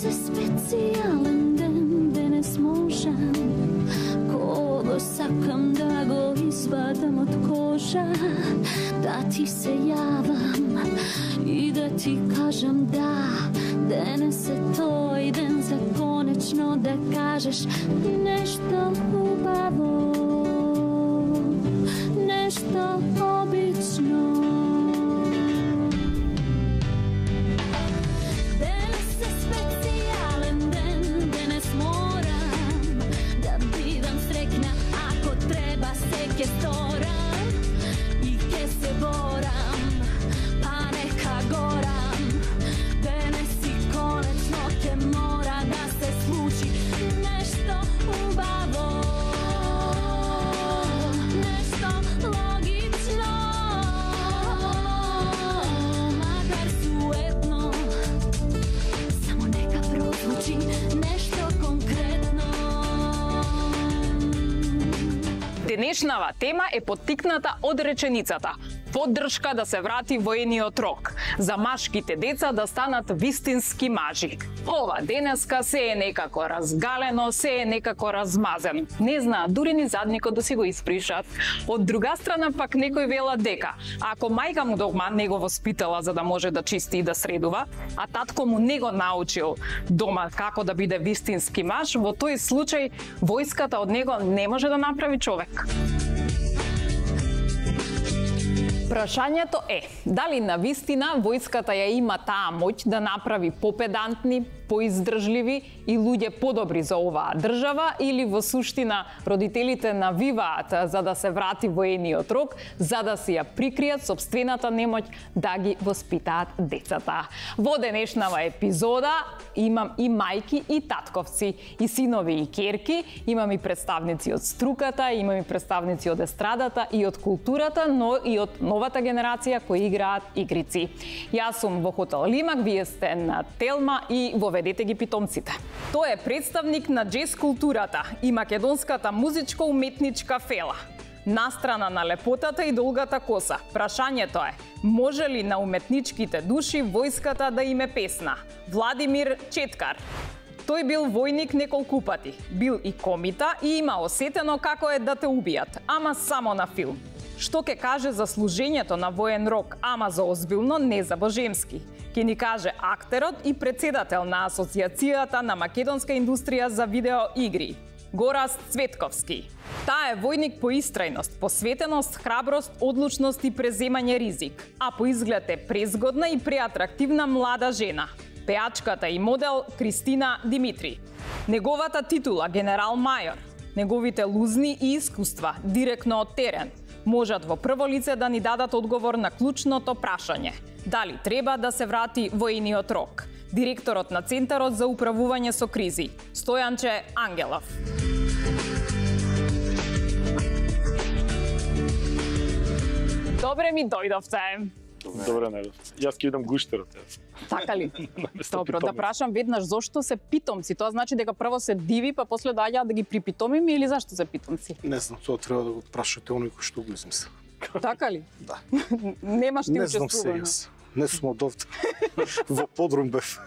Денес е специален ден, денес можам кого сакам да го извадам од кожа, да ти се јавам и да ти кажам да. Денес е тој ден за конечно да кажеш нешто убаво, нешто обично. Ке сторам и ке се борам, па нека горам. Денес и конечно ке мора да се случи нешто убаво, нешто логично, макар суетно, само нека прозвучи нешто конкретно. Денешнава тема е поттикната од реченицата поддршка да се врати воениот рок, за машките деца да станат вистински мажи. Ова денеска се е некако разгалено, се е некако размазено. Не знаат дури ни задникот да си го испришат. Од друга страна пак некој вела дека ако мајка му дома не го воспитала за да може да чисти и да средува, а татко му не го научил дома како да биде вистински маж, во тој случај војската од него не може да направи човек. Прашањето е, дали навистина војската ја има таа моќ да направи попедантни, поиздржливи и луѓе подобри за оваа држава, или во суштина родителите навиваат за да се врати воениот рок, за да си ја прикријат сопствената немоќ да ги воспитаат децата. Во денешнава епизода имам и мајки и татковци, и синови и керки, имам и представници од струката, имам и представници од естрадата и од културата, но и од новата генерација кои играат игрици. Јас сум во хотел Лимак, вие сте на Телма и воведете ги питомците. Тој е представник на джез културата и македонската музичко-уметничка фела. Настрана на лепотата и долгата коса, прашањето е, може ли на уметничките души војската да им е песна? Владимир Четкар. Тој бил војник неколку пати, бил и комита и има осетено како е да те убијат, ама само на филм. Што ке каже за служењето на воен рок, ама за озбилно, не за божемски. Ке ни каже актерот и председател на Асоцијацијата на македонска индустрија за видеоигри, Гораст Цветковски. Таа е војник по истрајност, посветеност, храброст, одлучност и преземање ризик, а по изглед е презгодна и преатрактивна млада жена. Пеачката и модел Кристина Димитри. Неговата титула генерал мајор, неговите лузни и искуства директно од терен, можат во прво лице да ни дадат одговор на клучното прашање. Дали треба да се врати воениот рок? Директорот на Центарот за управување со кризи, Стојанче Ангелов. Добре ми дојдовте. Добре, најдов. Јас ќе идам гуштерот. Така ли? Добро, да прашам веднаш зошто се питомци? Тоа значи дека прво се диви, па после доаѓаат да ги припитомиме, или зашто се питомци? Не знам, тоа треба да го прашате оној кој што го измисли. Така ли? Да. Немаш ти не знам учествувано. се јас. Не сум од овде. Во подрум бев.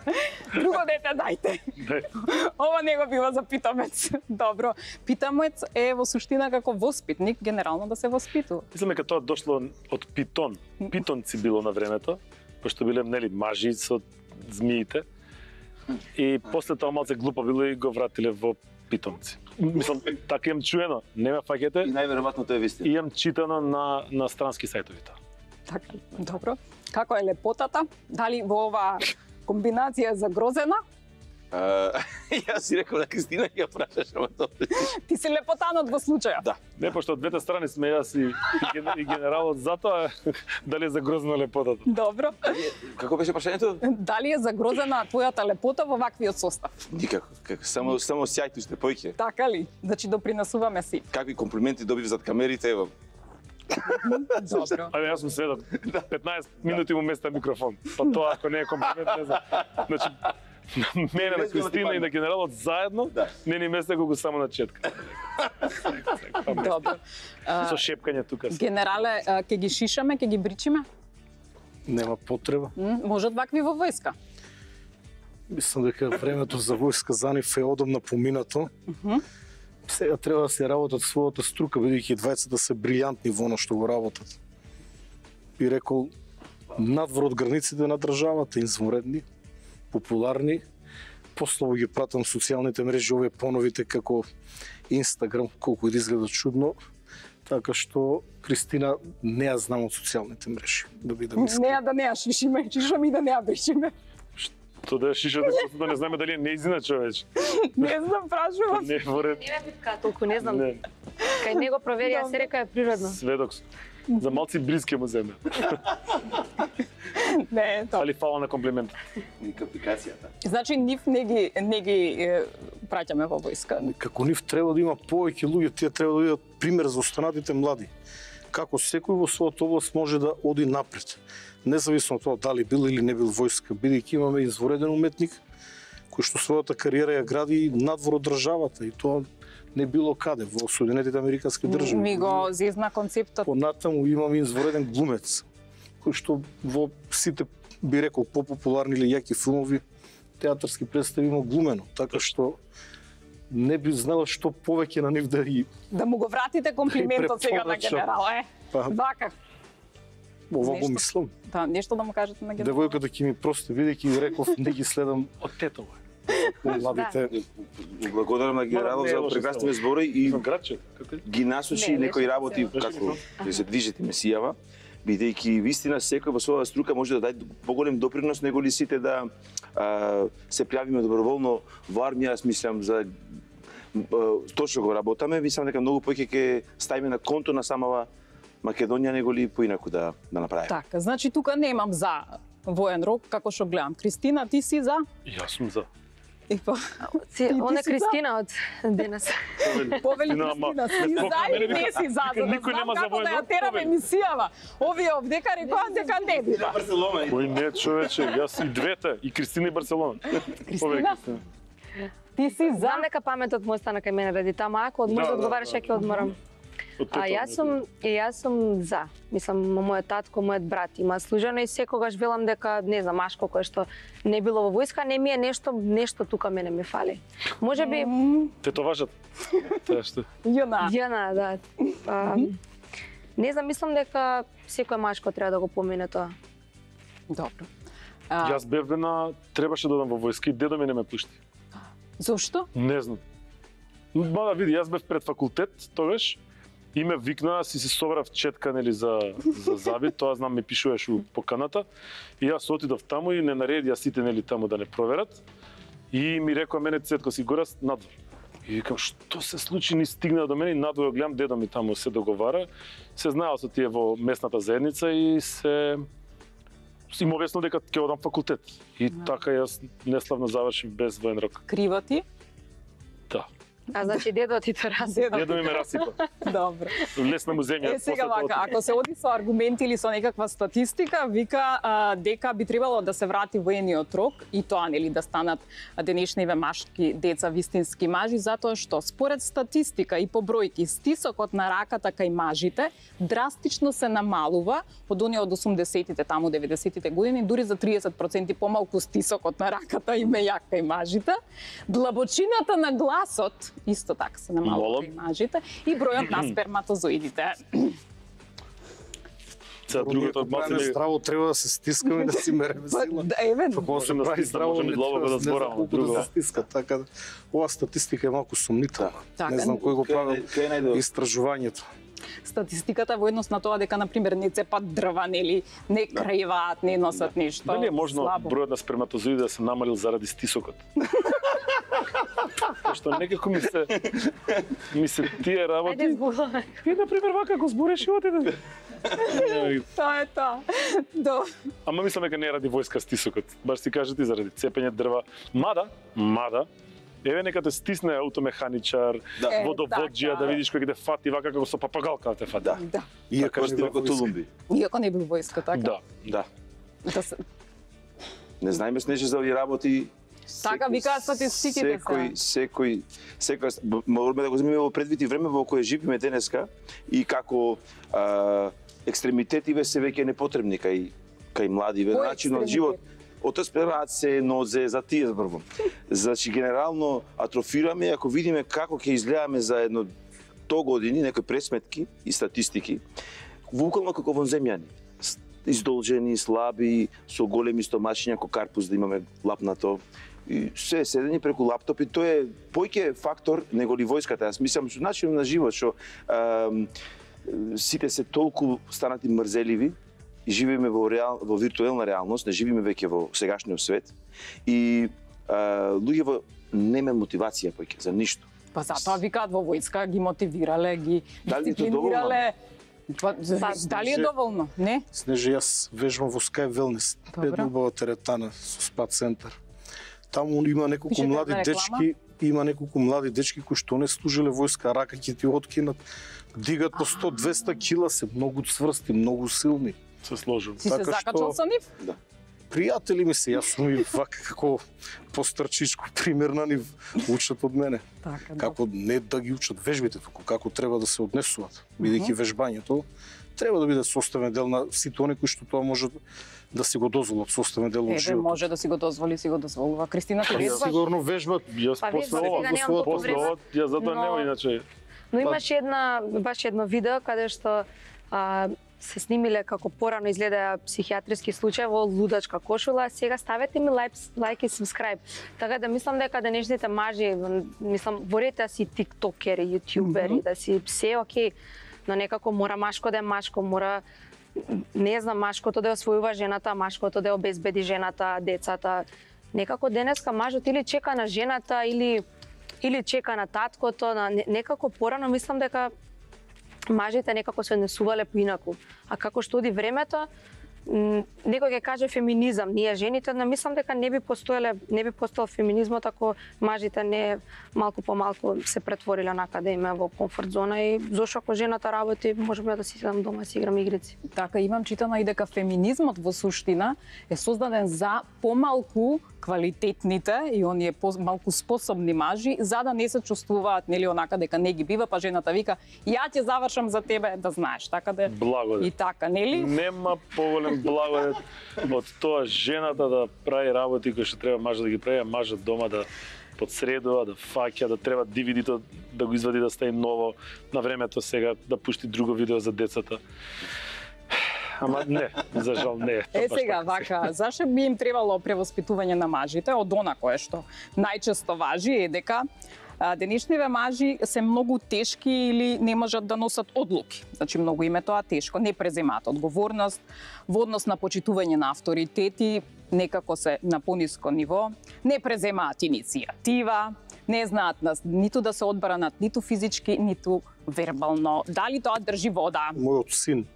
Друго дете дајте. Ова не го бива за питомец. Добро. Питомец е во суштина како воспитник, генерално да се воспитува. Мислам дека тоа дошло од питон. Питонци било на времето, пошто биле нели мажи со змиите. И после тоа малце глупо било и го вратиле во питомци. Мислам, така имам чуено, нема фаќете. И најверојатно тоа е вистина. И имам читано на странски сајтови тоа. Така, добро. Како е лепотата? Дали во оваа комбинација е загрозена? Јас си рекол на Кристина ќе ја прашаш, ама тоа. Ти си лепотанот во случајот. Да. Не, пошто од двете страни сме јас и генералот, затоа дали е загрозена лепотата. Добро. Како беше прашањето? Дали е загрозена твојата лепота во ваквиот состав? Никако. Само сјајто сте појќе. Така ли? Значи допринесуваме си. Какви комплименти добив зад камерите, ево. Добро. Ајде, јас сум сведок. 15 минути му места микрофон. Па тоа ако не е комплимент, не знам. Значи, мене на Кристина и на генералот заедно, не ни места го само на четка. Добро. Со шепкање тука. Генерале, ќе ги шишаме, ќе ги бричиме? Нема потреба. Можат вакви во војска. Мислам дека времето за војска за нив е одамна поминато. Сега треба да се работат својата струка, бидејќи двајцата се брилјантни во оно што го работат. Би рекол, надвор од границите на државата, извонредни, популарни. Послово ги пратам социјалните мрежи, овие поновите како Инстаграм, колку и да изгледа чудно. Така што Кристина не ја знам од социјалните мрежи, да бидам искрен. Неа да не ја шишиме, чишо ми да не ја бешиме. Што да ја шишате, просто да не знаеме дали е неизина човеч. Не знам, прашувам. Не во ред. Не ме питка толку, не знам. Не. Кај него провери, ја се река е природно. Сведок сум. За малци бризке му земе. Не, тоа. Али фала на комплимент. Нека апликацијата. Значи нив не ги праќаме во војска. Како нив треба да има повеќе луѓе, тие треба да бидат пример за останатите млади. Како секој во својата област може да оди напред. Независно од тоа дали бил или не бил војска, бидејќи имаме извореден уметник кој што својата кариера ја гради надвор од државата и тоа не било каде во Соединетите Американски држави. Ми го зезна концептот. Понатаму имаме извореден глумец кој што во сите би рекол популарни или јаки филмови, театарски представи има глумено, така што не би знала што повеќе на нив да и Да му го вратите комплиментот сега на генерал, Па. Вака. ова го Нешто. мислам. Да, нешто да му кажете на генерал. Девојката ќе ми прости, бидејќи реков не ги следам Од тетова. младите. Благодарам на генералот за прекрасни збори и Градче, како е? ги насочи Не, некои беше работи се. како да се движите месијава, бидејќи вистина секој во своја струка може да даде поголем допринос него ли сите да се пријавиме доброволно во армија, јас мислам за тоа што го работаме, мислам дека многу повеќе ќе ставиме на конто на самава Македонија него ли поинаку да направиме. Така, значи тука немам за воен рок, како што гледам. Кристина, ти си за? Јас сум за. И па, Она си за? Кристина од денес. повели Кристина, ама, Кристина, си не за покажа, или мене не вика, си за? За да никој знам нема за како воен да ја рок, терам повели. емисијава. Овие овдека рекоа дека не бива. Барселона. Кој не човече, јас и двете, и Кристина и Барселона. Повели Кристина. Ти си за? Знам дека паметот му остана кај мене ради тама, ако одмор да одговараш, ја ќе одморам. Од А јас сум за. Мислам, мојот татко, мојот брат има служено и секогаш велам дека, не знам, Машко кој што не било во војска, не ми е нешто тука мене ми фали. Можеби Тетоважат. Тоа што. Јона. Јана, да. Не знам, мислам дека секој Машко треба да го помине тоа. Добро. Јас бев требаше да одам во војска и дедо ми не ме пушти. Зошто? Не знам. Мада види, јас бев пред факултет тогаш и ме викна, си се собрав четка нели за завид, тоа знам ми пишуваш у поканата и јас отидов таму и не наредија сите нели таму да не проверат и ми рекоа мене Цетко си гора надвор. И викам што се случи, ни стигна до мене и надвор гледам дедо ми таму се договара, се знаел со тие во местната заедница и се им објаснил дека ќе одам факултет. И така јас неславно завршив без воен рок. Крива ти? Да. А значи дедо ти те рази. Дедо ми ме расипа. Добро. Лесна му земја. Е, сега после тоа вака, ако се оди со аргументи или со некаква статистика, вика дека би требало да се врати воениот рок и тоа нели да станат денешниве машки деца вистински мажи, затоа што според статистика и по бројки стисокот на раката кај мажите драстично се намалува од оние од 80-тите, таму 90-тите години, дури за 30% помалку стисокот на раката има јак кај мажите. Длабочината на гласот исто така се намалува кај мажите и бројот на сперматозоидите. Сега другото од Правиме малце здраво треба да се стискаме и да си мереме сила. Еве, Како се Можем да прави стиснем, здраво, можем и не длабоко треба да не знам збораме, колку друго. да се стиска, така да ова статистика е малку сумнителна. Така. Не знам кој го правил Кај најдо? истражувањето. статистиката во однос на тоа дека на пример не цепат дрва, нели, не крајваат, не носат ништо. Дали е можно слабо. бројот на сперматозоиди да се намалил заради стисокот? Пошто некако ми се тие работи. Ајде згугламе. И на пример вака го збореш и отиде. Тоа е тоа. До. Ама мислам дека не е ради војска стисокот. Баш си кажа ти заради цепење дрва. Мада, еве нека те стисне аутомеханичар, Да. водоводжија, така. да видиш кој ќе те фати вака како со папагалка да те фати. Да. Да. Иако Како сте како Тулумби. Иако не бил војска, така. Да. Да. Да се... Не знаеме с нешто за овие работи. Така викаат статистиките секој, мораме да го земеме во предвид и време во кое живееме денеска и како екстремитетиве се веќе непотребни кај младиве, Кој начин од екстремитет? живот. Отас раце, нозе, за тие зборувам. Значи генерално атрофираме, ако видиме како ќе изгледаме за едно 100 години, некои пресметки и статистики, буквално како вонземјани. Издолжени, слаби, со големи стомачиња, како карпус да имаме лапнато. И се седени преку лаптоп и тоа е поќе фактор него ли војската. Јас мислам со начинот на живот што сите се толку станати мрзеливи и живееме во виртуелна реалност, не живееме веќе во сегашниот свет и луѓето нема мотивација поќе за ништо. Па затоа викаат во војска ги мотивирале, ги дисциплинирале. Дали е доволно? Не? Снежи, јас вежбам во Sky Wellness, една убава теретана со спа центар. Таму има неколку млади дечки, кои што не служиле војска, рака ќе ти откинат, дигат по 100-200 кила, се многу цврсти, многу силни. Се сложам. Си се закачал со нив? Да. Пријатели ми се, јас сум и вака како постарчичко, пример на нив, учат од мене. Така, Како не да ги учат вежбите, туку како треба да се однесуваат. Бидејќи вежбањето треба да биде составен дел на сите они кои што тоа може да си го дозволат, составен дел од животот. Може да си го дозволи, си го дозволува. Кристина, ти вежбаш? Сигурно вежбат. Јас после ова, јас затоа нема иначе. Но имаше баш едно видео каде што се снимиле како порано изгледа психијатриски случај во лудачка кошула, сега ставете ми лайк и subscribe. Така да мислам дека денешните мажи, мислам, борете си тиктокери, јутјубери, да си се окей, но некако мора машко да е машко, мора не знам, машкото да освојува жената, машкото да обезбеди жената, децата. Некако денеска мажот или чека на жената или чека на таткото, некако порано мислам дека мажите некако се однесувале поинаку. А како што оди времето, некој ќе каже феминизам, ние жените, но мислам дека не би постоел феминизмот ако мажите не малку по малку се претвориле накаде име во комфорт зона и зошто ако жената работи, можеме да си седам дома и си играм игрици. Така, имам читано и дека феминизмот во суштина е создаден за помалку квалитетните и оние малку способни мажи за да не се чувствуваат нели онака дека не ги бива, па жената вика ја ќе завршам за тебе да знаеш, така да Благодет. И така, нели? Нема поголем благодет од тоа жената да прави работи кои што треба мажот да ги прави, а мажот дома да подсредува, да фаќа, да треба DVD-то да го извади да стави ново на времето сега да пушти друго видео за децата. Ама не, за жал не. Сега, вака, зашто би им требало превоспитување на мажите, од она кое што најчесто важи е дека денешниве мажи се многу тешки или не можат да носат одлуки. Значи, многу им е тоа тешко, не преземаат одговорност, во однос на почитување на авторитети, некако се на пониско ниво, не преземаат иницијатива, не знаат ниту да се одбранат, ниту физички, ниту вербално. Дали тоа држи вода? Мојот син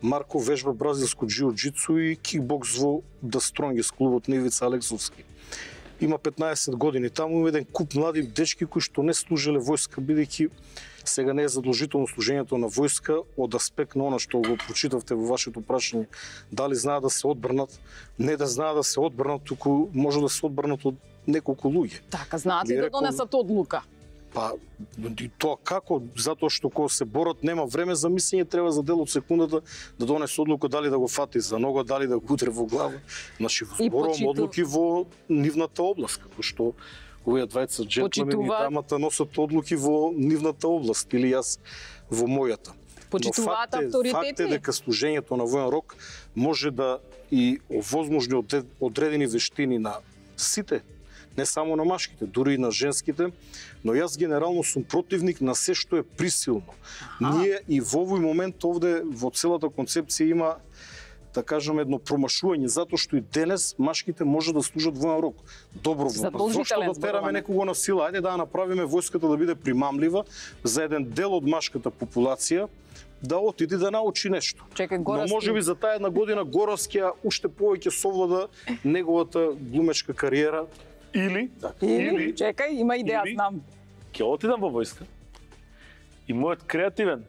Марко вежба бразилско џиу-џицу и кикбокс во The Strongest клубот на Ивица Алексовски. Има 15 години. Таму има еден куп млади дечки кои што не служиле војска, бидејќи сега не е задолжително служењето на војска од аспект на она што го прочитавте во вашето прашање. Дали знаат да се одбранат, не да знаат да се одбранат, туку може да се одбранат од неколку луѓе. Така, знаат ли да донесат одлука? Па, и тоа како? Затоа што кога се борат нема време за мислење, треба за дел од секундата да донесе одлука дали да го фати за нога, дали да го удре во глава. Значи, зборувам одлуки во нивната област, како што овие двајца джентлмени и дамата носат одлуки во нивната област, или јас во мојата. Почитуваат авторитети. Факт е дека служењето на воен рок може да и овозможни одредени вештини на сите, не само на машките, дури и на женските, но јас генерално сум противник на се што е присилно. Ние и во овој момент овде во целата концепција има, да кажам, едно промашување, затоа што и денес машките може да служат воен рок. Доброволно. Зошто да тераме некого на сила? Ајде да направиме војската да биде примамлива за еден дел од машката популација, да отиде да научи нешто. Чекај, но можеби за таа една година Горовски уште повеќе совлада неговата глумечка кариера. Или чекај, има идеја, знам. Ќе отидам во војска и мојот креативен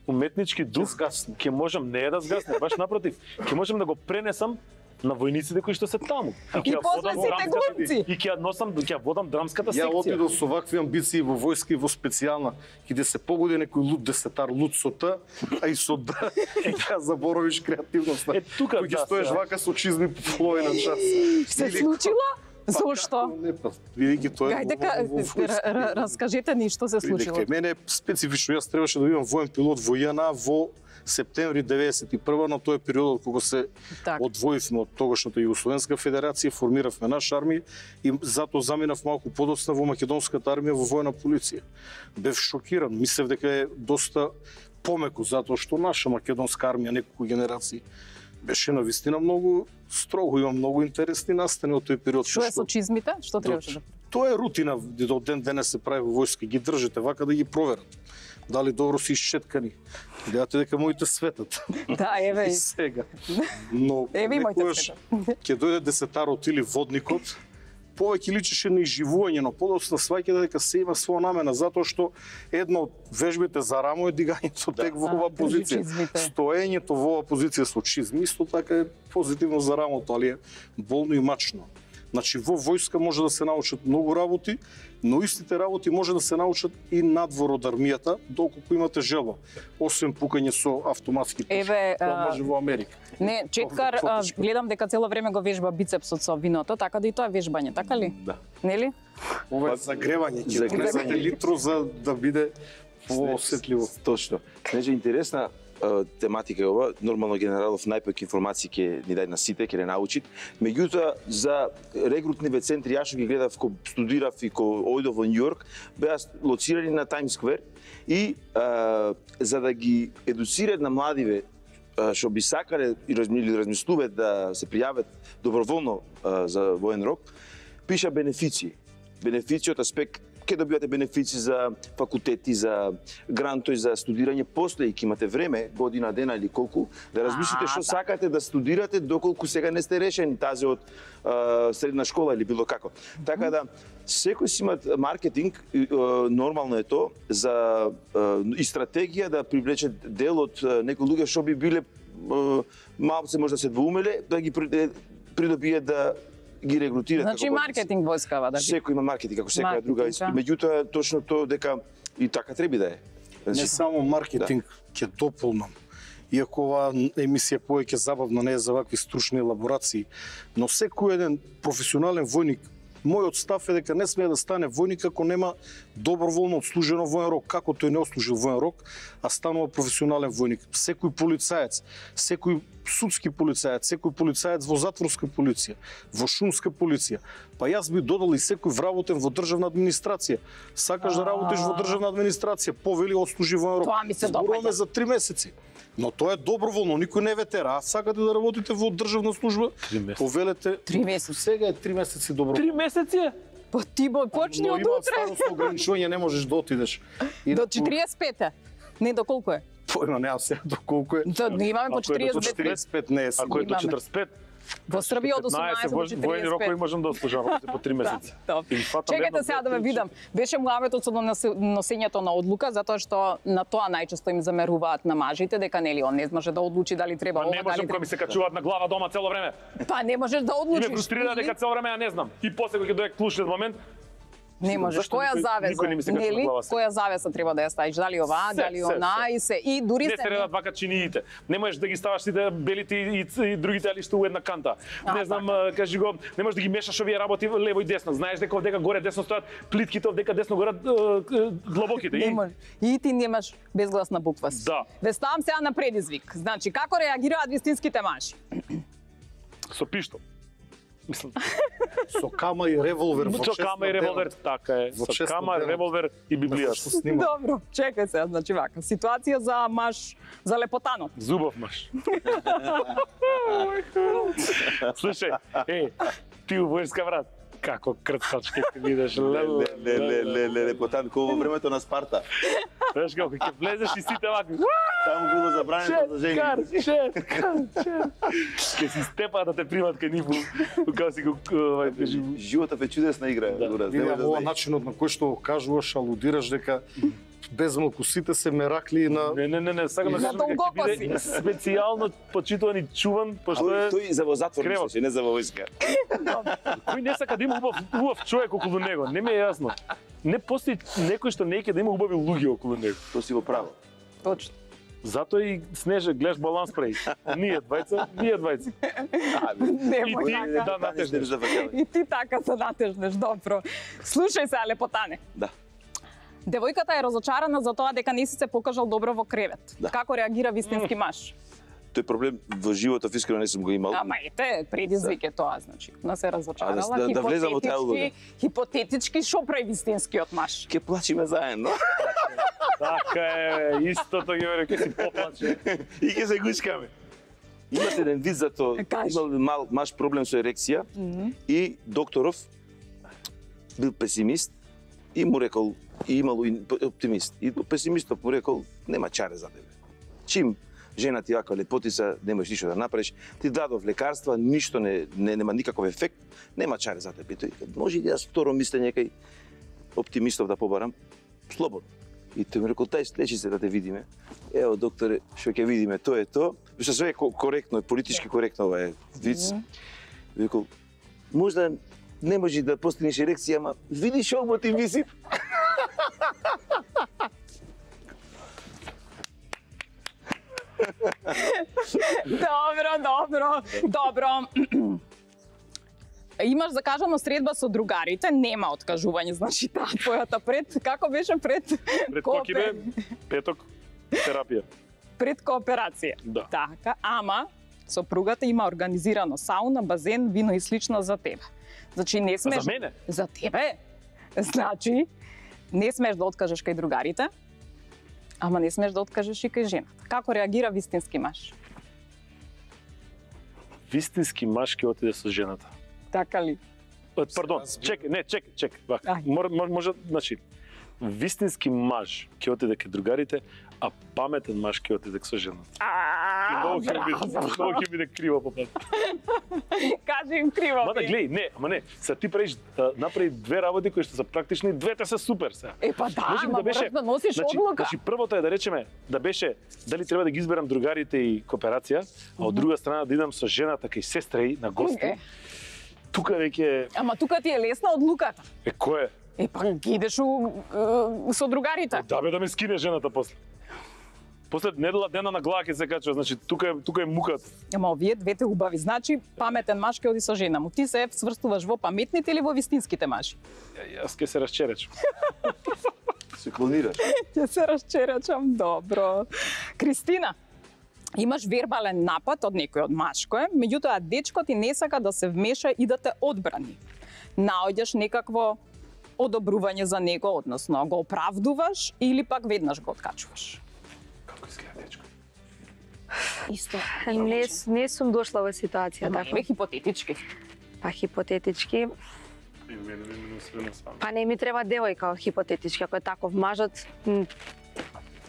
уметнички дух ќе можам не да згасне, баш напротив, ќе можам да го пренесам на војниците кои што се таму. И после сите глумци. И ќе ја водам драмската Ја секција. отидов со вакви амбиции во војска и во специјална, и да се погоди некој луд десетар луд со Т, а и со Д, ја заборавиш креативноста. Тука кој ќе стоеш вака со чизми по половина час. Се случило? Зошто? Не, видејќи тоа Гајде раскажете ни што се случило. Кај мене специфично, јас требаше да бидам воен пилот во ЈНА во септември 91 на тој период кога се одвоивме од тогашната Југословенска федерација, формиравме наша армија и затоа заминав малку подоцна во македонската армија во војна полиција. Бев шокиран, мислев дека е доста помеко затоа што наша македонска армија неколку генерации беше навистина многу строго, има многу интересни настани од тој период. Што е со чизмите? Што требаше да? Тоа е рутина, до ден денес се прави во војска, ги држите вака да ги проверат. Дали добро си исчеткани. Гледате дека моите светат. Да, еве. И сега. Но еве моите светат. Ќе дојде десетарот или водникот, повеќе личеше на изживување, но подоцна сваќате дека се има своја намена, затоа што една од вежбите за рамо е дигањето тек во оваа позиција. Стоењето во оваа позиција со чизми исто така е позитивно за рамото, али е болно и мачно. Значи во војска може да се научат многу работи, но истите работи може да се научат и надвор од армијата, доколку имате желба. Освен пукање со автоматски пушки. Еве, тоа може во Америка. Не, Четкар, гледам дека цело време го вежба бицепсот со виното, така да и тоа е вежбање, така ли? Да. Нели? Ова е загревање, ќе загревате литро за да биде поосетливо. Точно. Значи интересна тематика е ова. Нормално генералов најпак информации ќе ни даде на сите, ќе не научит. Меѓутоа за регрутниве центри јас што ги гледав кога студирав и кога ојдов во Њујорк, беа лоцирани на Таймс Сквер и за да ги едуцираат на младиве што би сакале или размислуваат да се пријават доброволно за воен рок, пиша бенефиции. Бенефиции од аспект ќе добивате бенефиции за факултети, за грантови за студирање, после ќе имате време, година, дена или колку, да размислите што сакате да студирате доколку сега не сте решени тази од средна школа или било како. Така да секој си имат маркетинг, нормално е тоа, за и стратегија да привлече дел од некои луѓе што би биле малце може да се двоумеле, да ги придобијат да ги регрутираат. Значи маркетинг војскава да. Секој има маркетинг, како секоја друга. Меѓутоа точно тоа дека и така треба да е. Не само маркетинг ќе дополнам. Иако оваа емисија повеќе забавна не е за вакви стручни елаборации, но секој еден професионален војник, мојот став е дека не смее да стане војник ако нема доброволно отслужено воен рок, како тој не отслужил воен рок, а станува професионален војник. Секој полицаец, секој судски полицаец, секој полицаец во затворска полиција, во шумска полиција. Па јас би додал и секој вработен во државна администрација. Сакаш да работиш во државна администрација, повели отслужи воен рок. Тоа ми се допаѓа. За 3 месеци. Но тоа е доброволно, никој не ветера. А сакате да работите во државна служба, повелете 3 месеци. Сега е 3 месеци доброволно. 3 месеци? Па ти почни од утре. Но има старосно ограничување, не можеш да отидеш. До 45-те. Не, до колку е? Појма, немам сега до колку е. Не имаме по 45 не е. Ако е до 45, во Србија од 18 до 45. воени рокови можам да ослужам по 3 месеци. Чекайте сега да ве видам. Беше муаветот со носењето на одлука, затоа што на тоа најчесто им замеруваат на мажите, дека нели он не може да одлучи дали треба ова, дали треба. Не можам кога ми се качуваат на глава дома цело време. Па не можеш да одлучиш. И ме фрустрира дека цело време ја не знам. И после кога ќе дое клучниот момент, не можеш. Која завеса? Нели? Која завеса треба да ја ставиш? Дали оваа, дали она и се. И дури се. Не се редат вака чиниите. Не можеш да ги ставаш сите белите и другите алишта у една канта. Не знам, кажи го, не можеш да ги мешаш овие работи лево и десно. Знаеш дека овдека горе десно стојат плитките, овдека десно горе длабоките. Не може. И ти немаш безгласна буква. Да. Ве ставам сега на предизвик. Значи, како реагираат вистинските мажи? Со пиштол. Мислам. Со кама и револвер во 6 Со кама и револвер, така е. Со кама, револвер и библијата. Добро, чекај се, значи вака. Ситуација за маж, за лепотанот. Зубов маж. Слушај, ти у војска, брат, како крцачки ти видиш. Лепотан, ко во времето на Спарта. Знаеш како, ќе влезеш и сите вака. Таму било забрането за жени. Ќе си степа да те примат кај нив, кога си го... Животот е чудесна игра. Видеа во начинот на кој што кажуваш, алудираш дека без млакосите се меракли на... Не, сакам да На кажам дека ќе толкопоси. биде специјално почитуван и чуван, пошто е... Тој за во затвор кревот. мислеше, не за во војска. Кој не сака да има убав човек околу него? Не ми е јасно. Не постои некој што не ќе да има убави луѓе околу него. Тоа си во право. Точно. Затоа и Снеже, гледаш баланс прави. Ние двајца. Нема И ти, така. да, натежнеш. И ти така се натежнеш, добро. Слушај се, Лепотане. Да. Девојката е разочарана за тоа дека не си се покажал добро во кревет. Да. Како реагира вистински маж? Тој проблем во животот искрено не сум го имал. Ама ете, предизвик е тоа, значи. Она се разочарала. Да влезам во таа улога. Хипотетички, шо прави вистинскиот маж? Ке плачиме заедно. Така е, истото ги вере, ќе си поплаче. И ќе се гучкаме. Имате еден вид за тоа. Кажи. Имал маш проблем со ерекција и докторов бил песимист и му рекол, и имало и оптимист. И песимистот му рекол, нема чаре за тебе. Чим жена ти јака лепотица, не можеш ништо да направиш, ти дадов лекарства, ништо нема никаков ефект, нема чаре за тебе. Тој може и јас второ мислење кај оптимистов да побарам, слободно. И тој ми рекол, тај слечи се да те видиме. Ево, докторе, што ќе видиме, тоа е тоа. Што све е коректно, политички коректно ова е виц. Рекол, можда не може да постигнеш ерекција, ама види што му ти виси. Добро. Имаш закажано средба со другарите, нема откажување, значи таа твојата пред, како беше пред? Пред кокибе, петок, терапија. Пред кооперација. Да. Така, ама сопругата има организирано сауна, базен, вино и слично за тебе. Значи не смеш... За мене? За тебе. Значи, не смеш да откажеш кај другарите, ама не смеш да откажеш и кај жената. Како реагира вистински маж? Вистински маж ќе отиде со жената. Така ли? Пардон, чек. Ај. Може, значи, вистински маж ќе отиде кај другарите, а паметен маж ќе отиде со жената. И многу ќе биде криво по пат. Кажи им криво. Ама да гледај, не, се ти правиш да направи две работи кои што се практични, двете се супер се. Е па да, Може би ама мораш да носиш одлука. Значи првото е да речеме да беше дали треба да ги изберам другарите и кооперација, а од друга страна да идам со жената кај сестри на гости. Тука веќе Ама тука ти е лесна одлуката. е кој е? Е па ги идеш со другарите. Да бе да ме скине жената после. После недела дена на глава ќе се качува, значи тука е муката. Ама овие двете убави, значи паметен маж ќе оди со жена му. Ти се сврстуваш во паметните или во вистинските мажи? Јас ќе се расчеречам. Се клонираш. Ќе се расчерачам, добро. Кристина, имаш вербален напад од некој од мачко, меѓутоа дечкот ти не сака да се вмеша и да те одбрани. Наоѓаш некакво одобрување за него, односно го оправдуваш или пак веднаш го откачуваш? Како изгледа дечко? Исто. Не сум дошла во ситуација така. Еве хипотетички. Па хипотетички, Па па не ми треба девојка хипотетички, ако е таков мажот.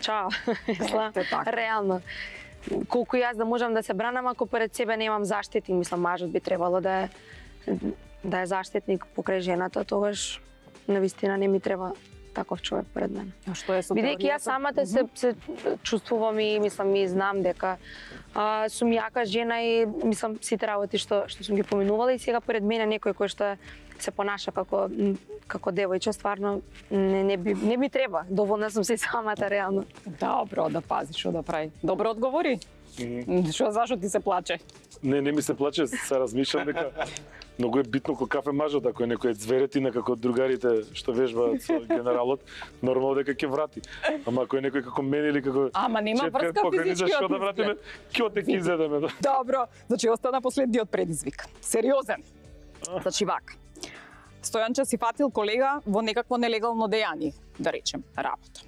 Чао. Реално. Колку јас да можам да се бранам ако пред себе немам заштитник, мислам мажот би требало да е заштитник покрај жената, тогаш навистина не ми треба таков човек пред мене. А што е со Бидејќи јас самата се чувствувам и мислам и знам дека сум јака жена и мислам сите работи што сум ги поминувала и сега пред мене некој кој што се понаша како девојче стварно не би треба. Доволна сум се самата реално. Добро, да пази што да прави. Добро одговори. Зашо ти се плаче? Не ми се плаче, се размишлам дека многу е битно кој кафе мажот, ако е некој зверетина како другарите што вежбаат со генералот, нормално дека ќе врати. Ама ако е некој како мене или како Ама нема врска физички што да вратиме, ќе ќе изедеме. Добро, значи остана последниот предизвик. Сериозен. Значи вака. Стојанче си фатил колега во некакво нелегално дејание, да речем, работа.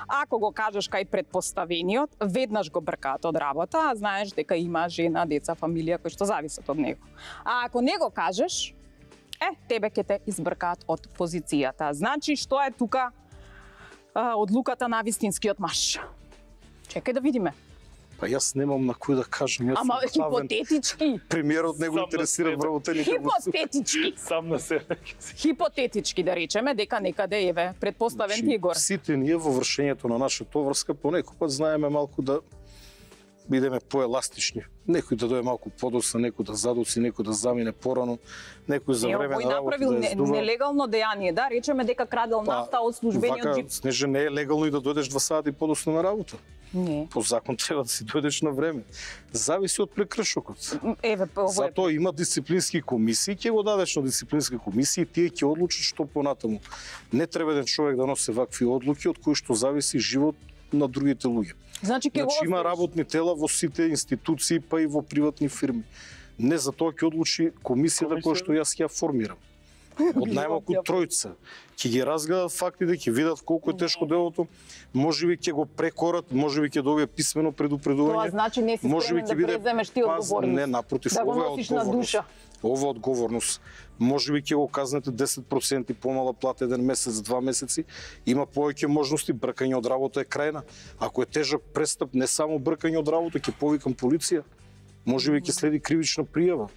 Ако го кажеш кај предпоставениот, веднаш го бркаат од работа, а знаеш дека има жена, деца, фамилија кои што зависат од него. А ако не го кажеш, тебе ќе те избркаат од позицијата. Значи, што е тука одлуката на вистинскиот маж? Чекај да видиме. Па јас немам на кој да кажам. Јас Ама сум главен хипотетички. премиерот него Сам на интересира себе. вработените во суд. Хипотетички. Сам на себе. Хипотетички да речеме дека некаде еве предпоставен Игор. Сите ние во вршењето на нашата врска понекогаш пат знаеме малку да бидеме поеластични. Некој да дое малку подоцна, некој да задоци, некој да замине порано, некој за време Овој на работа направил да издува. нелегално дејание, да, речеме дека крадел нафта од службениот вака, джип. Снеже, не е легално и да дојдеш 2 сати подоцна на работа. Не. По закон треба да си дојдеш на време. Зависи од прекршокот. Еве, ово е. Затоа има дисциплински комисии, ќе го дадеш на дисциплинска комисија и тие ќе одлучат што понатаму. Не треба еден човек да носи вакви одлуки од кои што зависи живот на другите луѓе. Значи ќе го Значи има оставиш. работни тела во сите институции, па и во приватни фирми. Не затоа ќе одлучи комисијата која што јас ја формирам. Од најмалку тројца. Ќе ги разгледат фактите, ќе видат колку е тешко делото, можеби ќе го прекорат, можеби ќе добие писмено предупредување. Тоа значи не си можеби спремен да преземеш ти одговорност. Не, напротив, Да го ова е носиш на одговорност. душа. Ова е одговорност. Можеби ќе го казнете 10% помала плата еден месец, 2 месеци. Има повеќе можности, бркање од работа е крајна. Ако е тежок престап, не само бркање од работа, ќе повикам полиција. Можеби ќе следи кривична пријава.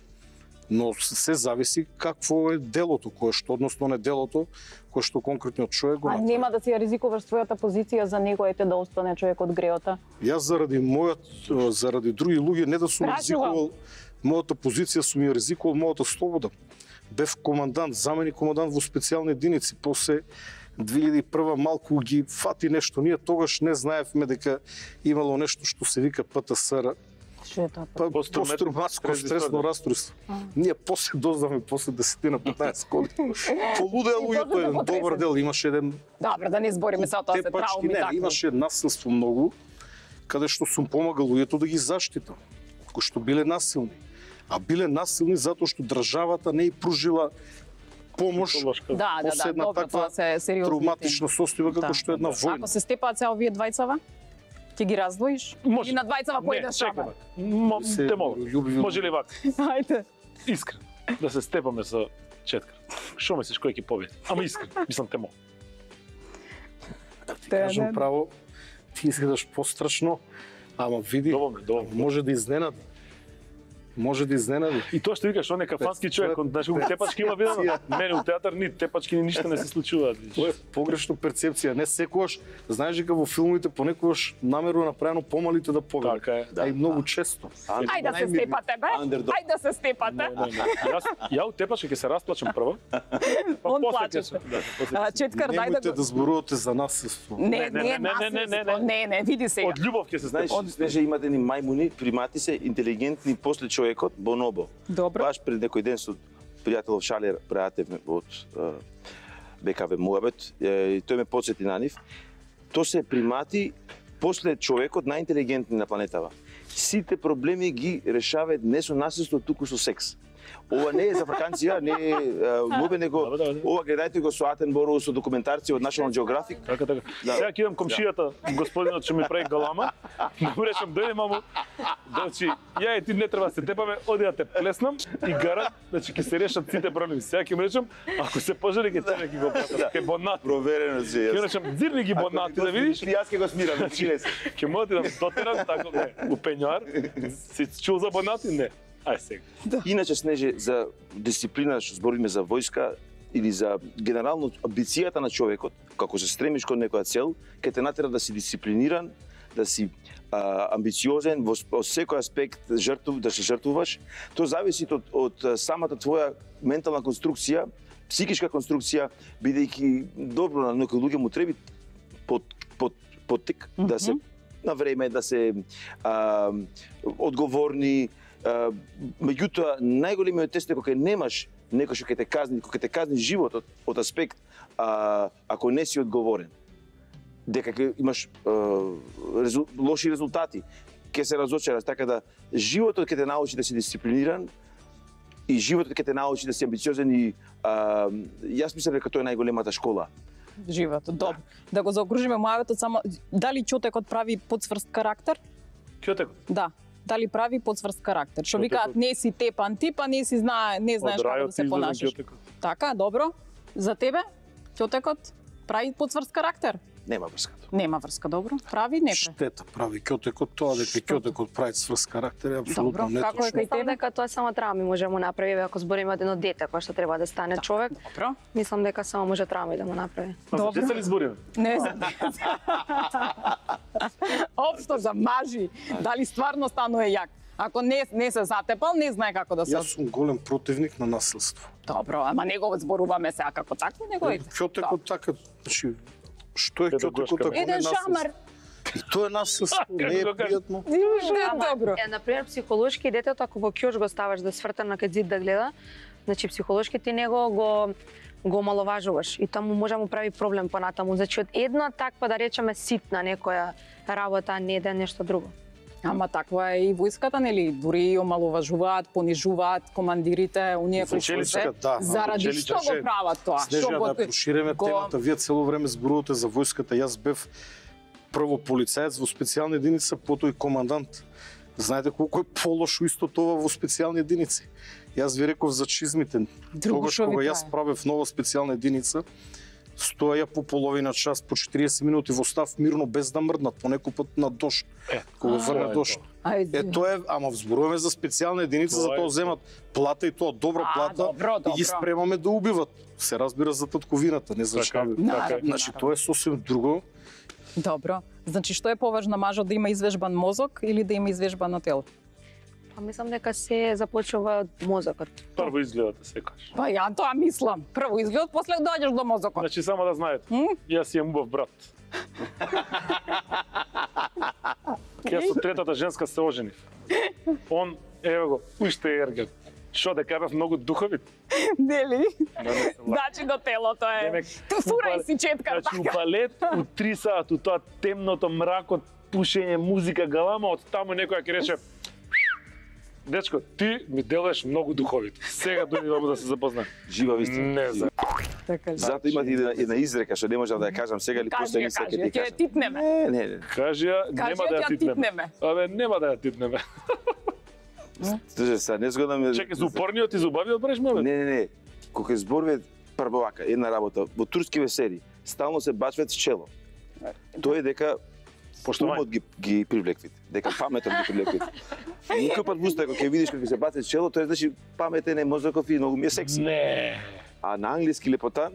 Но се зависи какво е делото, кое што, односно не делото, кое што конкретниот човек го А направи. нема да си ја ризикуваш својата позиција за негоите да остане човек од греота? Јас заради други луѓе не да сум Прашувам. ризикувал мојата позиција, сум ја ризикувал мојата слобода. Бев командант, заменик командант во специјални единици, после 2001 малку ги фати нешто. Ние тогаш не знаевме дека имало нешто што се вика ПТСР, Што е тоа? посттравматско стресно расстройство. Ние после дознавме, после 10-15 години. Полудеа луѓето еден добар дел, имаше еден Добро, да не збориме за тоа се тепачки, трауми такви. имаше насилство многу, каде што сум помагал луѓето да ги заштитам, кои што биле насилни. А биле насилни затоа што државата не и пружила помош Да, после една добро, таква тоа се сериозни травматична состојба како Да. што е една војна. Ако се степаат се овие двајцава, ќе ги раздвоиш? Може. И на двајцава Не, појдеш чекаме. шаба. Те мога. Може ли вака? Ајде. Искрен. Да се степаме со четкар. Шо мислиш кој ќе победи? Ама искрен. Мислам те мога. Кажам право, ти изгледаш пострашно, ама види, Доволно. може да изненади. Може да изненади. И тоа што викаш, он е кафански човек, он знаеш колку тепачки има видено. Мене у театар ни тепачки ни ништо не се случуваат. Тоа е погрешна перцепција. Не секогаш, знаеш дека во филмите понекогаш намерно направено помалите да победат. Така е. А и многу често. Ајде да се степате, бе. Underdog. Ајде да се степате. Ја у тепачки ќе се расплачам прво. Па Он после ќе плачеше. се. Да, после. Четкар, дај да Немојте го... да зборувате за насилство. Не, Не, не, види сега. Од љубов ќе се Знаеш, степам. Снеже имате ни мајмуни, примати се, интелигентни после човекот, бонобо. Добро. Баш пред некој ден со пријателов Шалер пријатев од БКВ Муабет, и тој ме подсети на нив. То се примати после човекот најинтелигентни на планетава. Сите проблеми ги решаваат не со насилство, туку со секс. Ова не е за ваканција, не е лубе, него Да. ова гледајте го со Атенборо, со документарци од National Geographic. Така. Сега ќе идам комшијата, господинот што ми прави галама, да му речам дојде маму, значи ја и ти не треба да се тепаме, оди да те плеснам и гарант, значи ќе се решат сите проблеми. Сега ќе му речам, ако се пожели ќе тебе ќе го пратам, ќе бонати. Проверено си. Ќе му речам, дзирни ги бонати да видиш. Јас ќе го смирам, чиле се. Ќе му отидам дотерам така не, у пењоар. Си чул за бонати? Не. Ај сега. Иначе, Снеже, за дисциплина, што збориме за војска, или за генерално амбицијата на човекот, како се стремиш кон некоја цел, ќе те натера да си дисциплиниран, да си амбициозен во секој аспект, да се жртвуваш. Тоа зависи од самата твоја ментална конструкција, психичка конструкција, бидејќи добро на некои луѓе му треби поттик да се на време, да се одговорни. Меѓутоа, најголемиот тест е кога немаш некој што ќе те казни животот од аспект ако не си одговорен. Дека ќе имаш лоши резултати, ќе се разочараш, така да животот ќе те научи да си дисциплиниран и животот ќе те научи да си амбициозен и јас мислам дека тоа е најголемата школа. Животот, добро. Да го заокружиме муабетот само, дали ќотекот прави подсврст карактер? Ќотекот. Да. Дали прави подсврст карактер? Што викаат не си тепан тип, а не знаеш како да се понашаш. Така, добро. За тебе ќотекот прави подсврст карактер? Нема врска тоа. Нема врска, добро. Прави, не прави. Штета прави Ќотекот, тоа дека Ќотекот прави сврс карактер е апсолутно Добро, како е неточно. кај Мислам тебе? дека тоа само травми може да му направи, ако збориме од едно дете кое што треба да стане човек. Добро. Мислам дека само може травми да му направи. А за Добро. деца ли збориме? Не знам. Општо за мажи, дали стварно станува јак. Ако не се затепал, не знае како да се. Јас сум голем противник на насилство. Добро, ама не го зборуваме сега како такво, него е. Ќотекот така, значи што е Педагошка Ќотекот ако не Еден насилство? шамар. И тоа е насилство, не е го кажа. пријатно. Добро. Например, психолошки детето ако во ќош го ставаш да сврта на кај зид да гледа, значи психолошки ти него го маловажуваш и тоа му може да му прави проблем понатаму. Значи од една таква да речеме ситна некоја работа, не да е нешто друго. Ама таква е и војската, нели? Дури омаловажуваат, понижуваат командирите, оние кои што се да, заради Анчеличка што го же. прават тоа? Снежана, да проширеме темата, вие цело време зборувате за војската. Јас бев прво полицаец во специјална единица, потоа и командант. Знаете колку е полошо исто тоа во специјални единици. Јас ви реков за чизмите. Друго Тогаш што ви кога јас трае. правев нова специјална единица, стоја по половина час, по 40 минути во став мирно без да мрднат, понекој пат на дошт. Кога врне тоа е дошт. Ајде. Тоа е, ама зборуваме за специјална единица, за Тоа е тоа земат плата и тоа добра плата добро, и ги добро. спремаме да убиват. Се разбира за татковината, не за Така е, шкави. така е. Значи тоа е сосем друго. Добро. Значи што е поважно мажот да има извежбан мозок или да има извежбано тело? Па мислам дека се започува од мозокот. Прво изгледате секогаш. Па ја тоа мислам. Прво изглед, после доаѓаш до мозокот. Значи само да знаете, јас имам убав брат. Јас со третата женска се оженив. Он, еве го, уште е ерген. Шо дека бев многу духовит? Нели? Да не се лага. Значи до телото е. Демек, Туфурај си четкар Значи, у така. балет, у 3 сати, у тоа темното, мракот, пушење, музика, галама, од таму некоја ќе рече дечко, ти ми делаш многу духовит. Сега дојди ваму да се запознаем. Жива вистина. Не знам. Така. Затоа имате една изрека што не можам да ја кажам сега или Кажи после ја, не се кажи ќе ја, ти ќе ја кажам. титнеме. Не. Кажи ја, Кажи нема ја, да ќе ја ја титнеме. титнеме. Абе, нема да ја титнеме. Слушај, сега не згодна ме. Чекај, за упорниот и за убавиот бреш, ме, бе? Не. Кога зборуваме прво вака, една работа, во турскиве серии, стално се бачват с чело. Тоа е дека Поштовање. умот ги привлеквите, дека паметот ги привлеквите. Никој пат вуста кога ќе видиш кога се баци с чело, тоа е значи паметен е мозоков и многу ми е секси. Не. А на англиски лепота,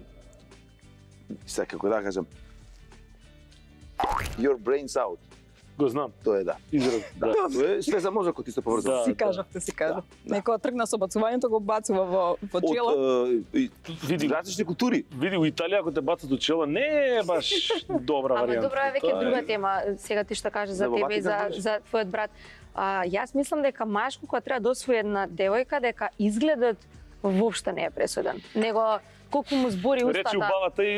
сега како да кажам, your brains out, Го знам. тоа е да. Израз. Да. Тоа е све за мозокот исто поврзано. Да. Си кажавте. Некој тргна со бацувањето, го бацува во чело. Од различни култури. Види, у Италија ако те бацат у чело, не е баш добра Ама варијанта. добро е веќе Тоа друга тема. Сега ти што кажеш за За тебе и за бабата, за твојот брат. Јас мислам дека машко кога треба да освои една девојка, дека изгледот воопшто не е пресуден. Него колку му збори Речи устата. убавата и...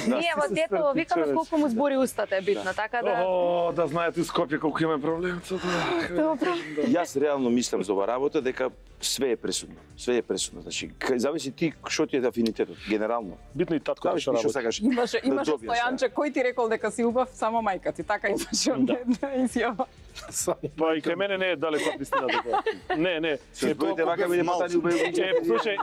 Ние во детство викаме колку му збори устата е битно, така да. О, да знаете у Скопје колку имаме проблем со тоа. Добро. Јас реално мислам за ова работа дека све е пресудно. Све е пресудно. Значи, зависи ти што ти е афинитетот, генерално. Битно и татко Зависи што ти што работи. сакаш. Имаше да добиеш, Стојанче кој ти рекол дека си убав, само мајка ти, така имаше Да. една изјава. Па и кај мене не е далеко од истината тоа. Не. Се зборите вака биде потани убави. Слушај,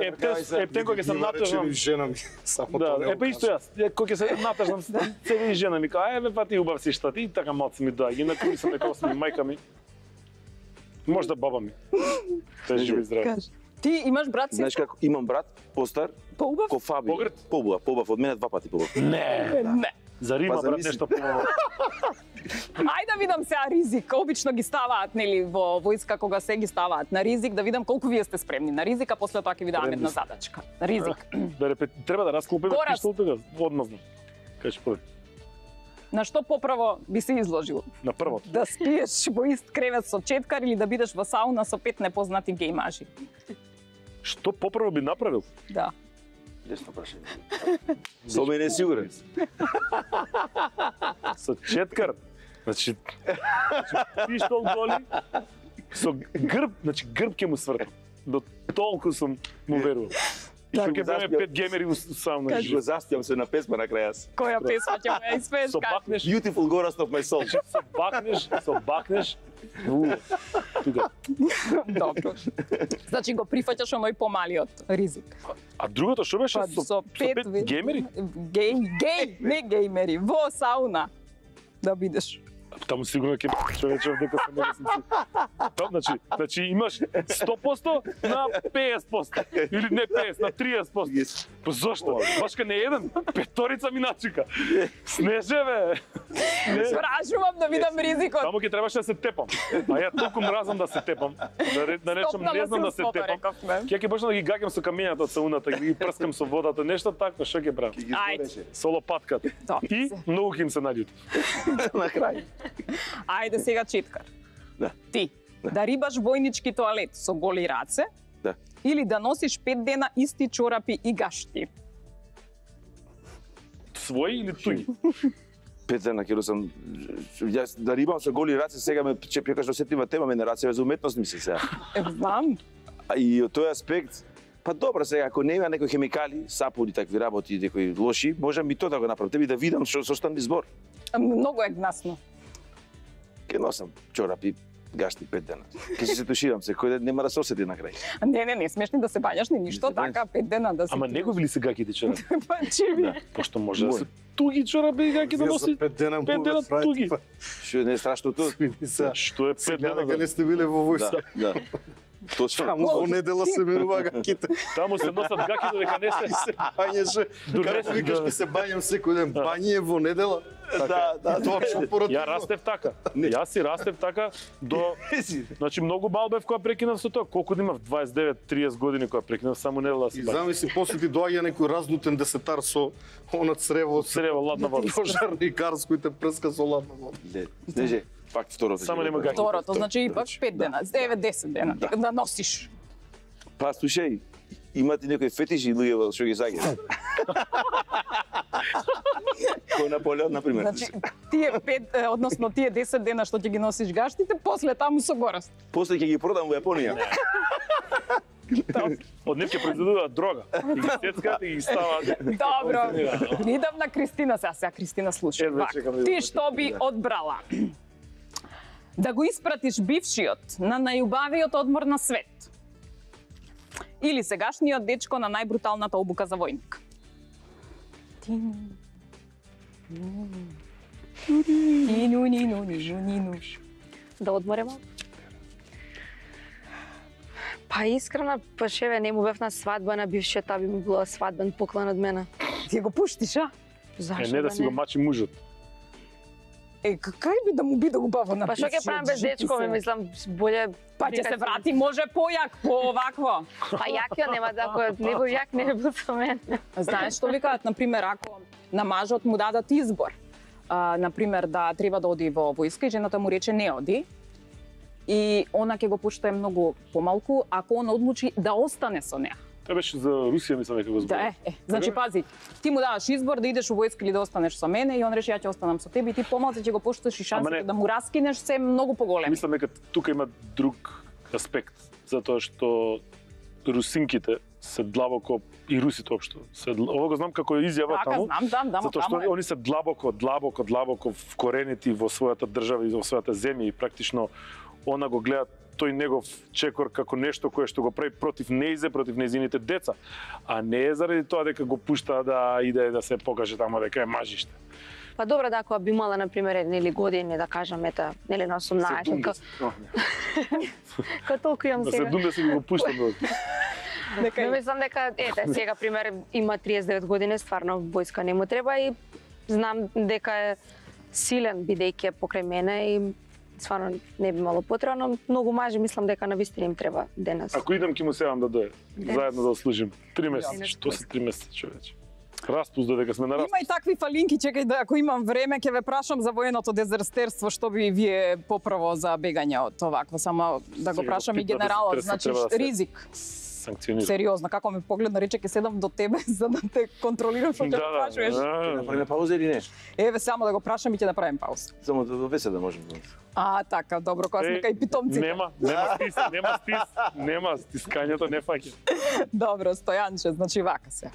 ептен кога ќе се натажнам, жена ми, само да, тоа не па исто јас. Кога ќе се натажнам, се види жена ми кај, еве па ти убав си што ти, и така малце ми доаѓа. Инаку ми се некој ми мајка ми. Можда баба ми. Тој живи здрави. Кажи. Ти имаш брат си? Знаеш како, имам брат, постар, Поубав? ко Фаби. Погрет? Побав, од мене 2 пати побав. Не. Не. За Рима Па, брат замисли. нешто помало. Ајде да видам сега ризик. Обично ги ставаат нели во војска кога се ги ставаат на ризик, да видам колку вие сте спремни на ризик, а после тоа ќе ви давам една задачка. Ризик. Да треба да расклопиме Горас. пиштол тога, одмазно. Кажи први. На што поправо би се изложил? На првото. Да спиеш во ист кревет со четкар или да бидеш во сауна со 5 непознати геј мажи? Што попрво би направил? Да. Лесно прашање. Со мене е сигурен. Со четкар. Значи пиштол голи со грб, значи грб ќе му свртам. До толку сум му верувал. И што ќе заспиам. беме 5 геймери у сауна. Го заспиам се на песма на крај јас. Која песма ќе ја испееш? Со бакнеш, Beautiful Goddess of my soul. со бакнеш. Тука. Добро. Значи го прифаќаш оној помалиот ризик. А другото што беше Па, со 5 геймери? Не геймери, во сауна да бидеш. Таму сигурно ќе човече дека се не сум си. Значи имаш 100% на 50% или не 50 на 30%. Yes. Па зошто? Башка не еден, петорица ми начика. Снеже бе. Спрашувам да видам ризикот. Таму ќе требаше да се тепам. А ја толку мразам да се тепам. Да речам не знам да се тепам. Ќе почнам да ги гаѓам со камењата од сауната, ги прскам со водата, нешто такво, што ќе правам? Ајде. Со лопатката. Добре. И многу ќе им се наљути. На крај. Ајде сега Читкар. Да. Ти, да рибаш војнички тоалет со голи раце, Да. или да носиш 5 дена исти чорапи и гашти. Своји или туѓи? 5 дена ќе сум јас да рибам со голи раце, сега ме чепи што сетива тема мене рацеве за уметност ми се сега. Знам. А и од тој аспект, па добро сега ако не има некои хемикали, сапуни такви работи, некои лоши, можам и тоа да го направам, тебе да видам што стан избор. Многу е гнасно. Ке носам чорапи, гашти 5 дена. Ке се туширам секој ден, нема да се осети на крај. Не смеш ни да се бањаш ни ништо, Не се бањаш. така 5 дена да се. Ама не го били се гаките чорапи. Па чиви. Пошто може да се туги чорапи и гаки да Вие за носи 5 дена 5 дена туги. Што не е страшното? Што е 5 Сега дена? дека не сте биле во Да, војска. да. Точно. Таму во недела се менува гаките. Таму се носат гаки додека не се. се бањеше. Како викаш ќе се бањам секој ден, бање во недела. Да, Точно поради. Ја растев така. Јас си растев така до значи многу мал бев кога прекинав со тоа. Колку да имав 29-30 години кога прекинав само недела да се И баќам. замисли после ти доаѓа некој раздутен десетар со она црево, Црево, ладна вода. пожарникарс кој те прска со ладна вода. Снеже, пак второто. Само нема гаки. Второто, значи пак 5 дена, 9-10 дена да носиш. Па слушај, имате некои фетиши луѓе што ги саѓаат? Кој Наполеон, например. Значи тие 5, односно тие 10 дена што ќе ги носиш гаштите, после таму со гораст. После ќе ги продам во Јапонија. Од нив ќе произведуваат дрога. И ги сецкаат и ги ставаат. Добро. Идам на Кристина сега Кристина слуша. Едва Вака, чекам да ти видам. што би одбрала? Да го испратиш бившиот на најубавиот одмор на свет? Или сегашниот дечко на најбруталната обука за војник? Да одморе малку? Па искрено, па шеве, не му бев на свадба на бившиот, таа би ми била свадбен поклон од мене. Ти го пуштиш, а? Зашто Не да си го мачи мужот. Кај би да му биде убаво на Па што ќе правам без дечко, ми мислам, боле... Па ќе се врати, може појак, по овакво. Па јакиот нема да, ако не бил јак, не бил со мене. Знаеш што викаат, например, ако на мажот му дадат избор, например, да треба да оди во војска и жената му рече не оди, и она ќе го поштае многу помалку, ако он одлучи да остане со неа. Тоа беше за Русија, мислам дека го зборува. Да, значи пази, ти му даваш избор да идеш во војска или да останеш со мене и он рече ја ќе останам со тебе и ти помалку ќе го пошташ и шансите да му раскинеш се многу поголеми. Мислам дека тука има друг аспект, затоа што русинките се длабоко и русите општо. Ова го знам како изјава Така, таму. знам, Затоа што таму е. они се длабоко вкоренети во својата држава и во својата земја и практично она го гледа тој негов чекор како нешто кое што го прави против неизе, против нејзините деца, а не е заради тоа дека го пушта да иде да се покаже таму дека е мажиште. Па добро да ако би имала, например, нели години, да кажам, ета, нели на 18, како толку имам Да сега. 70 го пуштам. Но мислам дека, ете, сега, пример, има 39 години, стварно војска не му треба и знам дека е силен, бидејќи е покрај мене и стварно не би мало потреба, но многу мажи мислам дека навистина им треба денес. Ако идам ќе му севам да дое. Денес. Заедно да служим. 3 месеци. Денес Што се 3 месеци, човече? Распуст додека сме на распуст. Има и такви фалинки, чекај да ако имам време ќе ве прашам за военото дезертерство, што би вие поправо за бегање од овакво, само да го Сега прашам и питате, генералот, интересно значи треба да се- ризик. санкционира. Сериозно, како ме погледна рече ќе седам до тебе за да те контролирам што ќе прашуваш. Направиме пауза или не? Еве само да го прашам и ќе направим пауза. Само до беседа можеме. Така, добро, кога сме кај питомците. Нема стискањето не фаќа. Добро, Стојанче, значи вака се.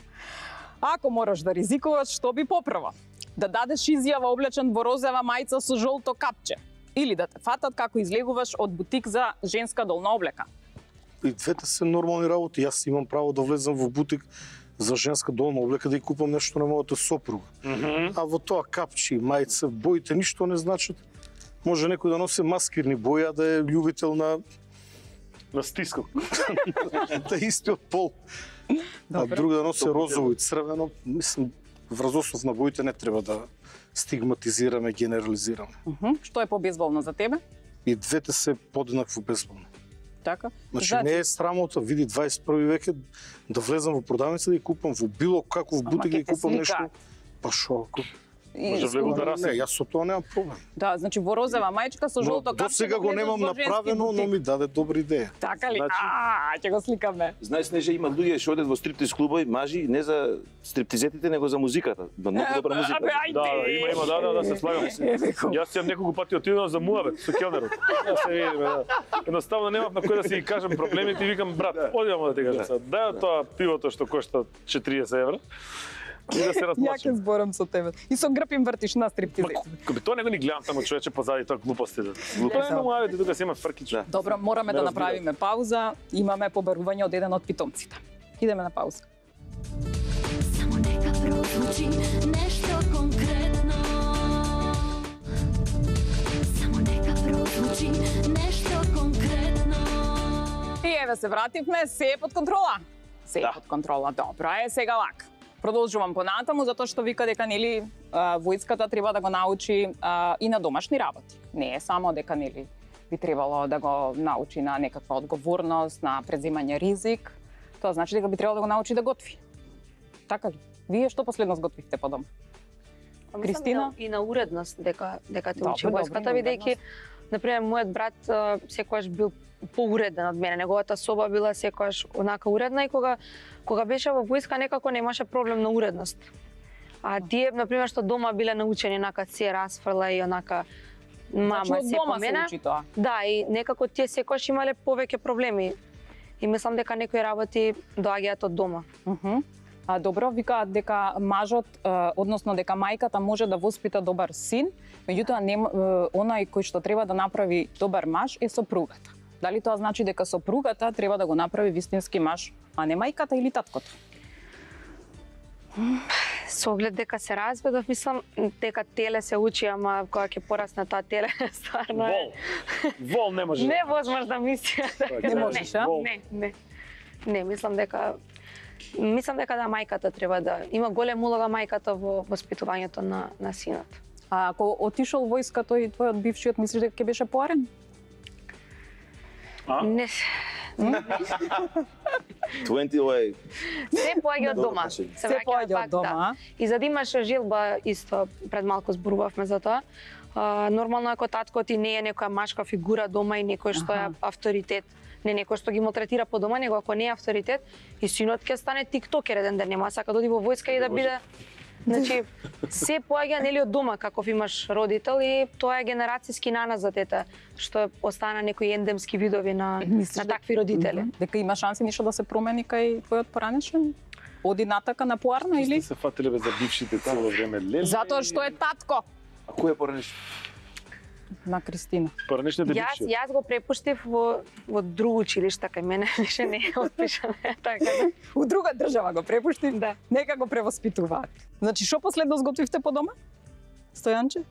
Ако мораш да ризикуваш, што би поправо? Да дадеш изјава облечен во розова мајца со жолто капче или да те фатат како излегуваш од бутик за женска долна облека? И двете се нормални работи. Јас имам право да влезам во бутик за женска долна облека да ја купам нешто на мојата сопруга. А во тоа капчи, мајца, боите ништо не значат. Може некој да носи маскирни бои, а да е љубител на стискок. да истиот пол. А друг да носи розово и црвено, мислам, врз основ на боите не треба да стигматизираме, генерализираме. Што е побезволно за тебе? И двете се подеднакво безболни. Така? Значи не е срамота, види 21 век е да влезам во продавница да ја купам во било каков бутик да ја купам нешто. Па шо? Може влегу да расе. Не, јас со тоа немам проблем. Да, значи во розова мајчка со жолто капче. До сега го немам направено, но ми даде добра идеја. Така ли? Значи- Ќе го сликаме. Знаеш, Снежа, има луѓе што одат во стриптиз клубови, мажи, не за стриптизетите, него за музиката. Да, многу добра музика. Да, се слагам. Јас имам неколку пати отидов за муабет со келнерот. Јас се видиме, едноставно немав на кој да си кажам проблемите и викам брат, одиме да ти кажам. Дај тоа пивото што кошта 40 евра. И да се Ја разплачам. ќе зборам со тебе. И со грб им вртиш на стриптизите. Тоа него ни гледам таму човече позади тоа глупости. Тоа е на муабет и тука се има фркич. Добро, мораме да направиме пауза. Имаме побарување од еден од питомците. Идеме на пауза. Само нека прозвучи нешто конкретно. Само нека прозвучи нешто конкретно. И еве се вративме, се е под контрола. Се е под контрола, добро е, сега лак. Продолжувам понатаму, затоа што вика дека нели војската треба да го научи и на домашни работи. Не е само дека нели би требало да го научи на некаква одговорност, на преземање ризик. Тоа значи дека би требало да го научи да готви. Така ли? Вие што последно сготвивте по дом? Кристина? И на уредност дека те Добро, учи војската, добро, бидејќи например мојот брат секогаш бил поуреден од мене. Неговата соба била секогаш онака уредна и кога беше во војска некако немаше проблем на уредност. А тие например што дома биле научени онака се расфрла и онака мама Значи, од се дома помена. се учи тоа. Да, и некако тие секогаш имале повеќе проблеми. И мислам дека некои работи доаѓаат од дома. Добро, викаат дека мажот, односно дека мајката може да воспита добар син, меѓутоа онај кој што треба да направи добар маж е сопругата. Дали тоа значи дека сопругата треба да го направи вистински маж, а не мајката или таткото? Со оглед дека се разведов, мислам дека теле се учи, ама кога ќе порасне тоа теле, стварно е. Вол не може. Невозможна мисија. Не можеш, а? Не, мислам дека да мајката треба да има голема улога мајката во воспитувањето на синот. А ако отишол војска тој твојот бившиот, мислиш дека ќе беше поарен? Не. 20 away. Се поаѓа од дома. Се поаѓа од дома, а? И за да имаш желба, исто пред малку зборувавме за тоа, нормално ако таткото ти не е некоја машка фигура дома и некој што е авторитет, не некој што ги малтретира по дома, него ако не е авторитет, и синот ќе стане тиктокер еден ден, нема сака да оди во војска и да биде. Значи, се поаѓа нели од дома каков имаш родител и тоа е генерацијски наназад што остана некои ендемски видови на такви родители. Дека има шанси ништо да се промени кај твојот поранешен? Оди натака на поарна или? Се фатиле за бившите цело време. Леле. Затоа што е татко А кој е поранеш? на Кристина. Поранешните бивши. Јас го препуштив во друго училиште кај мене, више не е отпишано така. У друга држава го препушти, Да. нека го превоспитуваат. Значи, што последно сготвивте по дома? Стојанче?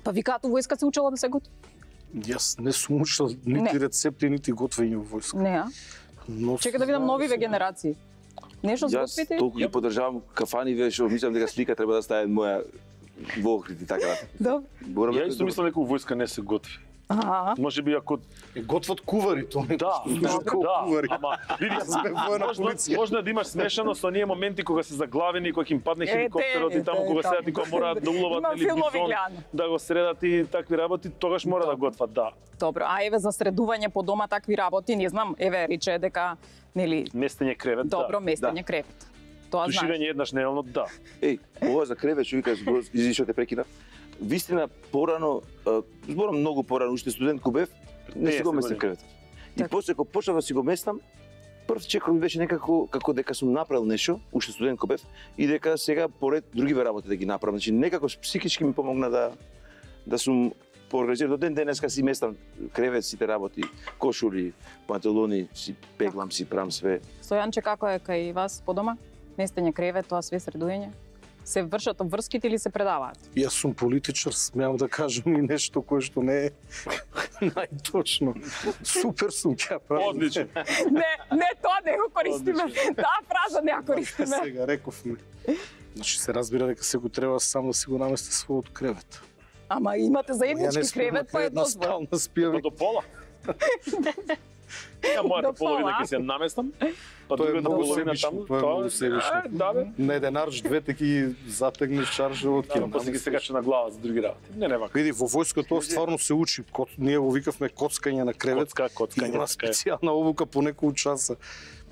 Па викаат у војска се учела да се готви. Јас не сум учил нити Не. рецепти, нити готвење во војска. Не, а? Но Чека да видам новиве генерации. Нешто Јас сготвите? толку ги поддржавам кафаниве, што мислам дека слика треба да стане моја во Охрид и така. Добро. Ја исто мислам дека у војска не се готви. Може би ако Готват кувари, тоа не да, служат како да, кувари. ама види сме воена полиција. Можно да имаш смешано со оние моменти кога се заглавени, кога им падне хеликоптерот и таму кога седат и кога мораат да уловат или бизон, да го средат и такви работи, тогаш мора да готват, да. Добро, а еве за средување по дома такви работи, не знам, еве рече дека нели Местење кревет, добро да. местење кревет. Тоа знаеш. Туширање еднаш неделно, да. Ова за кревет, што викаш, извини што те прекинав. Вистина порано, зборам многу порано, уште студент бев, не си го местам креветот. И после кога почнав да си го местам, прв чекор ми беше некако како дека сум направил нешто, уште студент бев, и дека сега поред другиве работи да ги направам. Значи некако психички ми помогна да сум поорганизиран. До ден денеска си местам кревет, сите работи, кошули, панталони, си пеглам, си прам све. Стојанче, како е кај вас по дома? Местење кревет, тоа све средување? Се вршат обврските или се предаваат? Јас сум политичар, смеам да кажам и нешто кое што не е најточно. Супер сум ќе правам. Одлично. Не, тоа не го користиме. Таа фраза не ја користиме. Сега рековме. Значи се разбира дека секој треба сам да си го намести својот кревет. Ама имате заеднички кревет, па е една дозволено. спална спијаме. До пола. Ја мојата До половина пола. ќе се наместам, па Тоа е другата многу половина себично, таму. тоа е многу себично. Да, бе. На еден арш двете ги затегнеш чаршавот, Да, после ги се кача на глава за други работи. Не вака. Види, во војската тоа стварно се учи. Ние го викавме коцкање на кревет. Коцкање. Има специјална обука по неколку часа.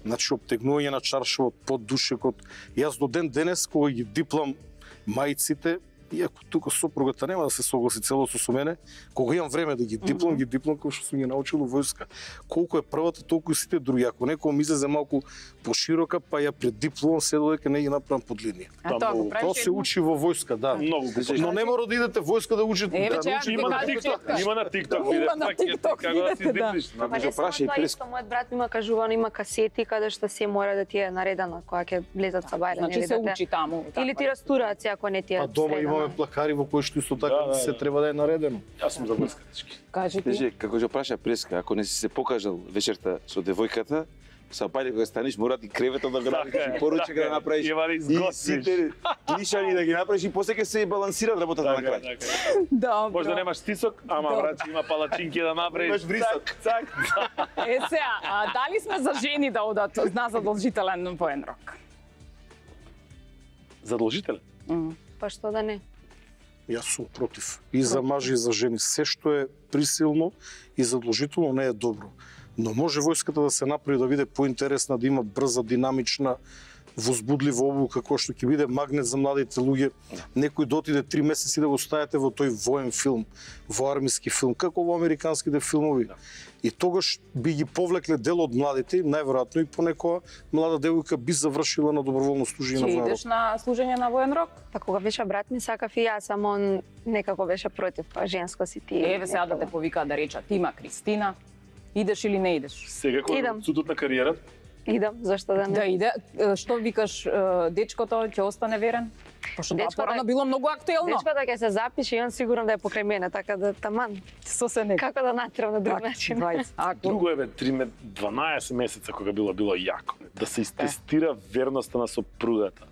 Значи, обтегнување на чаршавот, под душекот. Јас до ден денес, кога ги диплам мајците, иако тука сопругата нема да се согласи целосно со мене, кога имам време да ги диплам како што сум ги научил во војска. Колку е првата, толку и сите други. Ако некој ми излезе малку поширока, па ја преддипломам се додека не ги направам под линија. А тоа го Тоа правиш се учи во војска, да. Многу го Но не мора да идете војска да учите. Еве, Да че ја научите Има на кажа, TikTok, че- има на TikTok, Има видеш на така, TikTok, како да си видете, да. диплиш. Па не Може само праша и тоа, преск. исто мојот брат ми има кажувано, има касети каде што се мора да ти е наредено кога ќе влезат са бајле. Значи се учи таму. Или ти растураат се ако не ти е А дома средено. имаме плакари во кои што исто така Да, се треба да е наредено. Јас сум за војска, дечки. Кажи ти. Теже, како ќе праша преска, ако не си се покажал вечерта со девојката, са пајле кога станеш мора ти креветот да го Така направиш, е, и поручек така да е. направиш. Има да И изготвиш. сите лишани да ги направиш и после ќе се балансира работата на Така, крај. така. Добро. Може да немаш стисок, ама Добро. брат, има палачинки да направиш. Имаш врисок. Цак, цак. Е сега, дали сме за жени да одат на задолжителен воен рок? Задолжителен. Па што да не? Јас сум против. И за мажи и за жени. Се што е присилно и задолжително не е добро. Но може војската да се направи да биде поинтересна, да има брза, динамична, возбудлива обука која што ќе биде магнет за младите луѓе. Некој да отиде 3 месеци да го ставите во тој воен филм, во армиски филм, како во американските филмови. И тогаш би ги повлекле дел од младите, најверојатно и понекоја млада девојка би завршила на доброволно служење на Ќе воен идеш рок. на служење на воен рок? Па кога беше брат ми сакав и јас, само он некако беше против, па женско си ти. Еве сега да те повикаат да речат, има Кристина, идеш или не идеш? Сега кога Идам. е цудот на кариерата, Идам, зашто да не? Да иде. Што викаш, дечкото ќе остане верен? Пошто тоа Дечкото порано е- било многу актуелно. Дечкото ќе се запише и он сигурно да е покрај мене, така да таман. Со се не. Како да натерам на друг начин? друго е бе 12 месеца кога било јако. Да се истестира верноста на сопругата.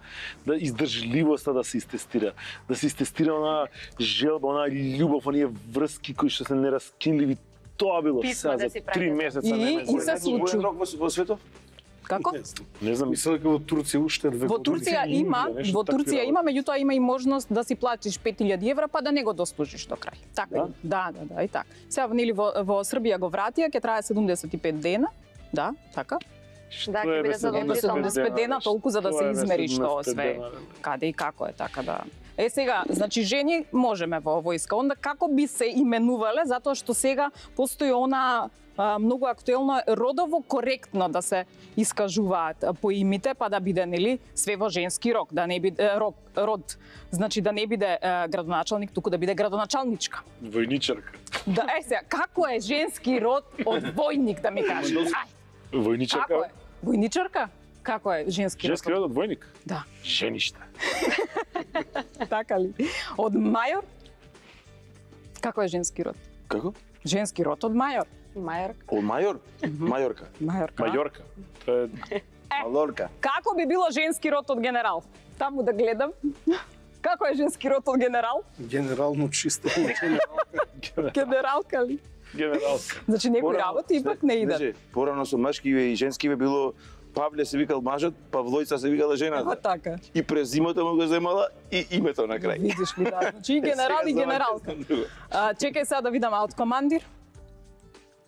Да издржливоста да се истестира. Да се истестира она желба, она љубов, оние врски кои што се нераскинливи. Тоа било Писма сега да за си 3 прави. месеца не ме И знам. се случи. Воен рок во светот? Како? Не знам, Мислам дека во Турција уште 2 Во години. Турција Индија, има, нешто во такви Турција работи. има, меѓутоа има и можност да си платиш 5000 евра па да не го дослужиш до крај. Така Да? е. Да, и така. Сега нели во Србија го вратија, ќе трае 75 дена. Да, така. Да, Што ќе е, биде бе, задолжително. 75 дена, толку за да се Тоа е, измери што 75 све. дена, бе. Каде и како е, така да. Е сега, значи жени можеме во војска. Онда како би се именувале, затоа што сега постои она многу актуелно родово коректно да се искажуваат по имите, па да биде нели све во женски рок, да не биде род. Значи да не биде градоначалник, туку да биде градоначалничка. Војничарка. Да, сега, како е женски род од војник да ми кажеш? Ај, Војничарка. како е? Војничарка? Како е женски род? Женски род од војник? Да. Жениште. Така ли? Од мајор? Како е женски род? Како? Женски род од мајор. Мајорка. Од мајор? Мајорка. Мајорка. Мајорка. Тоа е Малорка. Како би било женски род од генерал? Таму да гледам. Како е женски род од генерал? Генерално чисто. Генералка ли? Генералска. Значи некои работи ипак не идат. Порано со машки и женски било Павле се викал мажот, Павлојца се викала Ева жената. така. И презимото му го земала и името на крај. Видиш ли, да. Значи и генерал и генералка. Чекај сега да видам, а од командир?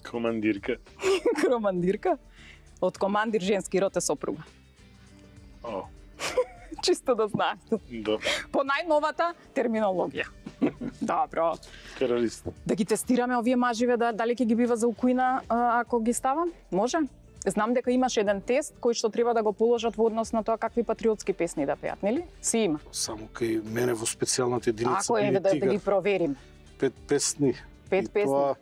Командирка. Командирка? Од командир женски род е сопруга. О, Чисто да знаете. да. По најновата терминологија. Добро. Терорист. Да ги тестираме овие маживе, дали ќе ги бива за укуина ако ги ставам? Може? Знам дека имаш еден тест кој што треба да го положат во однос на тоа какви патриотски песни да пеат, нели? Си има. Само кај мене во специјалната единица Ако е да ги проверим. 5 песни. 5 И песни. тоа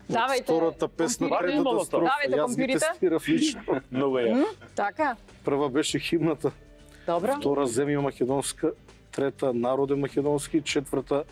Давајте. втората песна компирите. третата строфа. Давајте Јас ги компирите. тестирав лично. Многу е. Така. Прва беше химната, Добро. втора земја македонска, трета народе македонски, четврта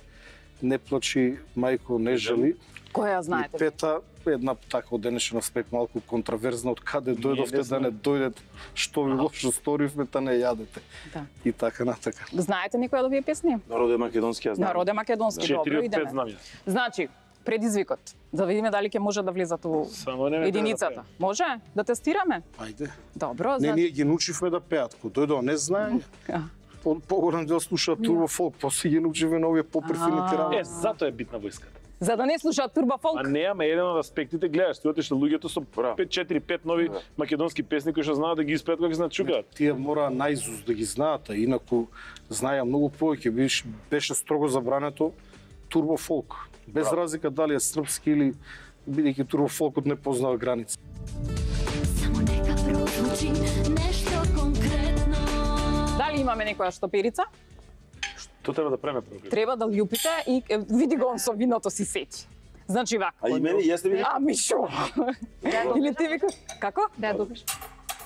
не плачи мајко не жали. Која ја И знаете? пета, една така од денешен аспект малку контраверзна, од каде дојдовте да не дојдете, што ви лошо сторивме, та не јадете. Да. И така натака. Знаете некоја од овие песни? Народе македонски, ја знам. Народе македонски, 4 добро, од 5 идеме. знам ја. Значи, предизвикот, да видиме дали ќе може да влезат у Само не ме единицата. да Може? Да тестираме? Ајде. Добро, Не, значи. ние ги научивме да пеат, кој дојдоа не знае. А. Поголем дел слушаат турбо фолк, после ги научивме на овие попрефините Е, работи. затоа е битна војската. За да не слушаат турба фолк. А не, ама еден од аспектите, гледаш, ти отиш луѓето со 4-5 нови македонски песни кои што знаат да ги испеат кога ги знаат чукаат. Тие мора наизуст да ги знаат, а инаку знаја многу повеќе, беше строго забрането турбо фолк. Без разлика дали е српски или бидејќи турбо фолкот не познава граници. Само нека прозвучи нешто конкретно. Дали имаме некоја штоперица? Тоа треба да преме прво. Треба да љупите и види го он со виното си сети. Значи вака. А и мене, јас те видам. Ами шо? Или ти викаш? Како? Да ја добиш.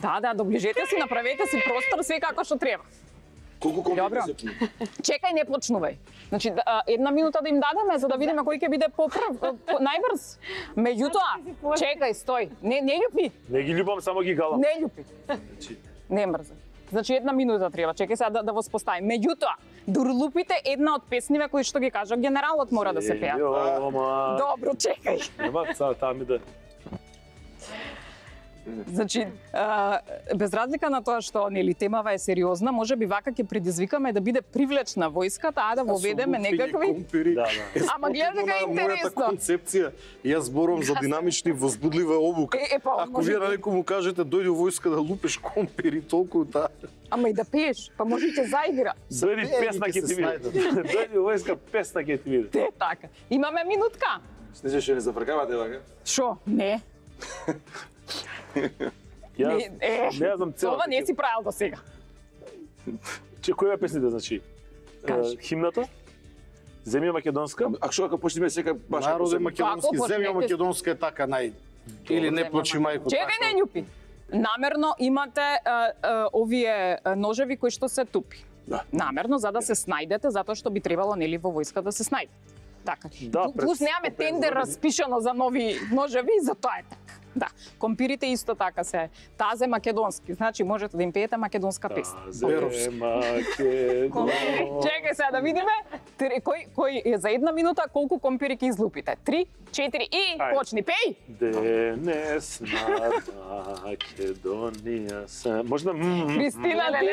Да, доближете си, направете си простор, све како што треба. Колку Добро. комплекси се Чекај, не почнувај. Значи, една минута да им дадеме за да видиме кој ќе биде најбрз. Меѓутоа, чекај, стој. Не љупи. Не ги љубам, само ги галам. Не љупи. Не мрзам. Значи една минута треба. Чекај сега да воспоставим. Меѓутоа, дурлупите една од песниве кои што ги кажа генералот мора да се пеат. Јома. Добро, чекај. Нема таа ми да. Значи, без разлика на тоа што нели темава е сериозна, можеби вака ќе предизвикаме да биде привлечна војската, а да воведеме некакви. Да. Ама гледа дека е интересно. Мојата концепција, јас зборувам за динамични, возбудлива обука. Па, Ако вие на некому кажете дојди во војска да лупиш компири, толку да. Ама и да пееш, па може и ќе заигра. Дојди песна ќе ти види. Дојди во војска песна ќе ти види. Те така. Имаме минутка. Снеже што не зафркавате вака? Шо? Не. Јас не знам целата. Ова не си правил до сега. Че која песните значи? Кажи. Химната? Земја македонска? А што ако почнеме сека баш како Народе се македонски, Како земја почнете? македонска е така нај. Или не плачи мајко. Чекај, не љупи. Намерно имате овие ножеви кои што се тупи. Да. Намерно за да се снајдете, затоа што би требало нели во војска да се снајдете. Така. Да, Плюс немаме тендер распишано за нови ножеви, затоа е така. Да, компирите исто така се. Тазе македонски, значи можете да им пеете македонска песна. Тазе македонска. Чекај сега да видиме кој е за една минута колку компири ќе излупите. 3, 4 и Ајде. почни, пеј! Денес на Македонија се... Може да... Кристина, ти?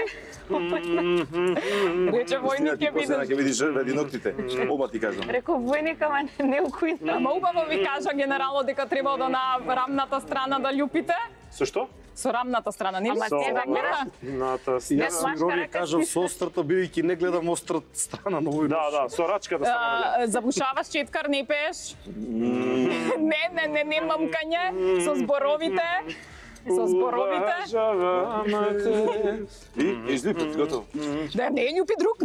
Рече војник ќе После видиш. ќе видиш ради ноктите. Оба ти кажам. Реков војник, ама не укуина. Ама убаво ви кажа генералот дека требало да на рамната страна да љупите. Со што? Со рамната страна, нели? Ама ти да гледаш. Ната Јас со Слашка иронија рака кажам со острата, бидејќи не гледам острата страна на овој Да, со рачката само. Забушаваш четкар, не пееш? Не мамкање со зборовите. Со зборовите. И излипот, готово. Да, не љупи друг.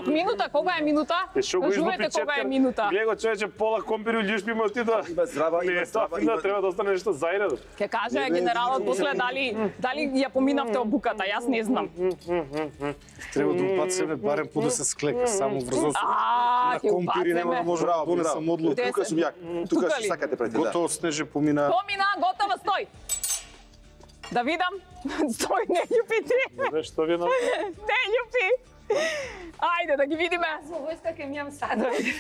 Минута, кога е минута? Што го Кажувате излупи кога е четкар? минута. Гледа го човече, пола компири љушпи му ти да... Има здрава, има Не, здрава, тоа има... треба да остане нешто зајредо. Ке каже генералот после дали ја поминавте обуката, јас не знам. Треба да убацеме барем по да се склека само врзо со на Ќе компири нема да убацеме. може да донесам одлука. Де Тука се? сум јак. Тука Тука ли? што сакате прете, да. Готово Снеже помина. Помина, готова, стој. Да видам. Стој, не љупи ти. Знаеш што ви на... Не љупи. Ајде да ги видиме. Во војска ќе ми имам садови.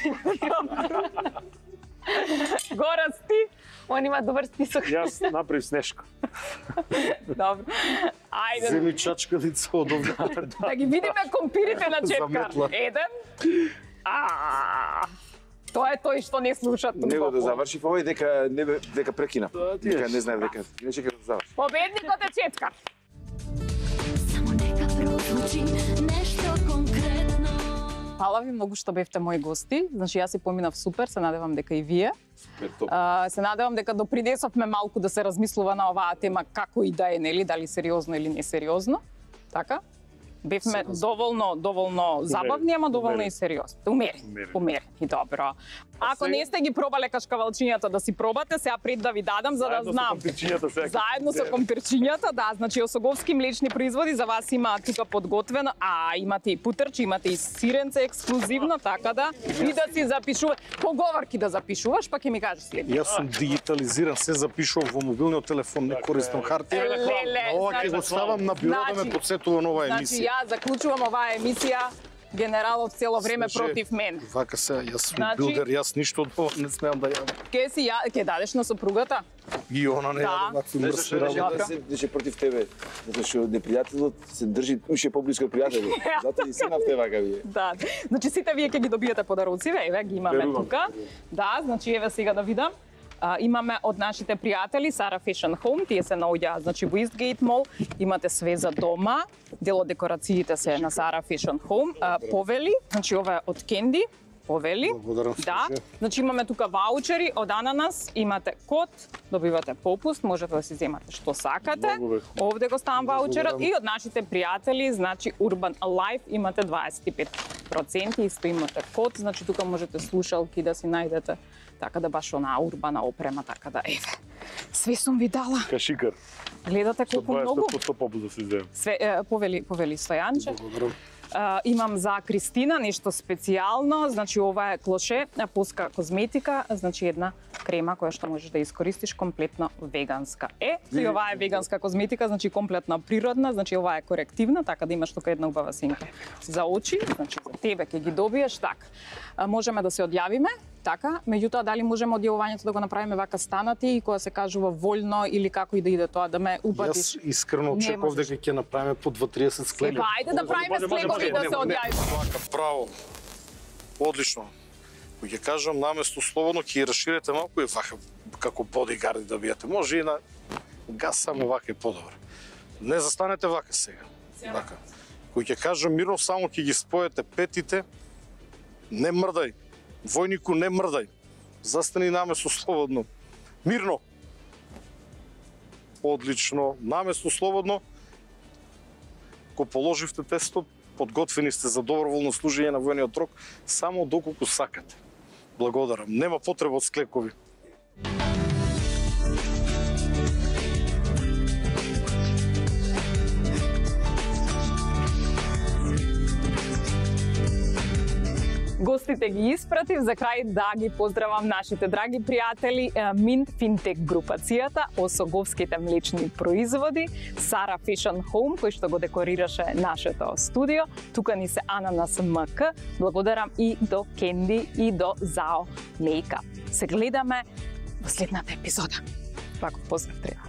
Горас ти. Он има добар список. Јас направив Снешко. Добро. Ајде. Земи чачкалица од овде. Да ги видиме компирите на Четкар. Заметла. Еден. Тоа е тој што не слушат. Него да заврши овој дека прекина. Дека не знае дека не чека да заврши. Победникот е Четкар. Само нека прозвучи нешто конкретно. Фала ви многу што бевте мои гости. Значи јас си поминав супер, се надевам дека и вие. Се надевам дека допринесовме малку да се размислува на оваа тема како и да е, нели, дали сериозно или несериозно. Така? Бевме доволно забавни, ама доволно и сериозни. Умерени, добро. Ако не сте ги пробале кашкавалчињата, да си пробате, сега пред да ви дадам за да знам. Заедно со компирчињата, да, значи Осоговски млечни производи за вас има тука подготвено, имате и путерче, имате и сиренце ексклузивно, така да и да си запишувате. Поговорки да запишуваш, па ќе ми кажеш след. Јас сум дигитализиран, се запишувам во мобилниот телефон, не користам хартија. Ова ќе го ставам на биро да ме подсетува на оваа емисија. Значи ја заклучувам оваа емисија. Генералот цело време против мен. Вака се, јас сум билдер, јас ништо од ова не смеам да јавам. Ќе дадеш на сопругата? И она не Да. јадам вакви мрсни работи. Значи против тебе, затоа што непријателот се држи уште поблиско пријатели. Затоа и се нафте вака вие. Да. Значи сите вие ќе ги добиете подароциве, еве ги имаме тука. Да, значи еве сега да видам. Имаме од нашите пријатели Sara Fashion Home, тие се наоѓаат значи во Eastgate Mall, имате све за дома, дел од декорациите се на Sara Fashion Home, повели, значи ова е од Candy, повели. Благодарам. Да, значи имаме тука ваучери од Ананас, имате код, добивате попуст, можете да си земате што сакате. Овде го ставам ваучерот и од нашите пријатели, значи Urban Life имате 25%, исто имате код, значи тука можете слушалки да си најдете. Така да баш онаа урбана опрема, така да еве. Све сум ви дала. Кашикар. Гледате колку многу. 25% попуст да си земам. Све повели Стојанче. Благодарам. Имам за Кристина нешто специјално, значи ова е Клоше, Полска козметика, значи една крема која што можеш да искористиш комплетно веганска. И ова е веганска козметика, значи комплетно природна, значи ова е корективна, така да имаш тука една убава синка за очи, значи за тебе ќе ги добиеш така. Можеме да се одјавиме, така, меѓутоа дали можеме одјавувањето да го направиме вака станати и кога се кажува вољно или како и да иде тоа да ме упатиш. Јас искрено очекував дека ќе направиме по 2-30 склеби. Ајде да правиме склепови да се одјавиме. Вака, браво. Одлично. Кој ќе кажам наместо слободно ќе расширите малку и вака како бодигарди да биете. Може и на газ само вака е подобро. Не застанете вака сега. Вака. Кој ќе кажам мирно само ќе ги споете петите. Не мрдај. Војнику, не мрдај. Застани наместо слободно. Мирно. Одлично. Наместо слободно. Ко положивте тестот, подготвени сте за доброволно служење на војниот рок, само доколку сакате. Благодарам. Нема потреба од склепкови. Гостите ги испратив, за крај да ги поздравам нашите драги пријатели Mint Fintech групацијата, Осоговските млечни производи, Sara Fashion Home, кој што го декорираше нашето студио, тука ни се Ананас МК, благодарам и до Candy и до Zao Makeup. Се гледаме во следната епизода. Вако поздрав треба.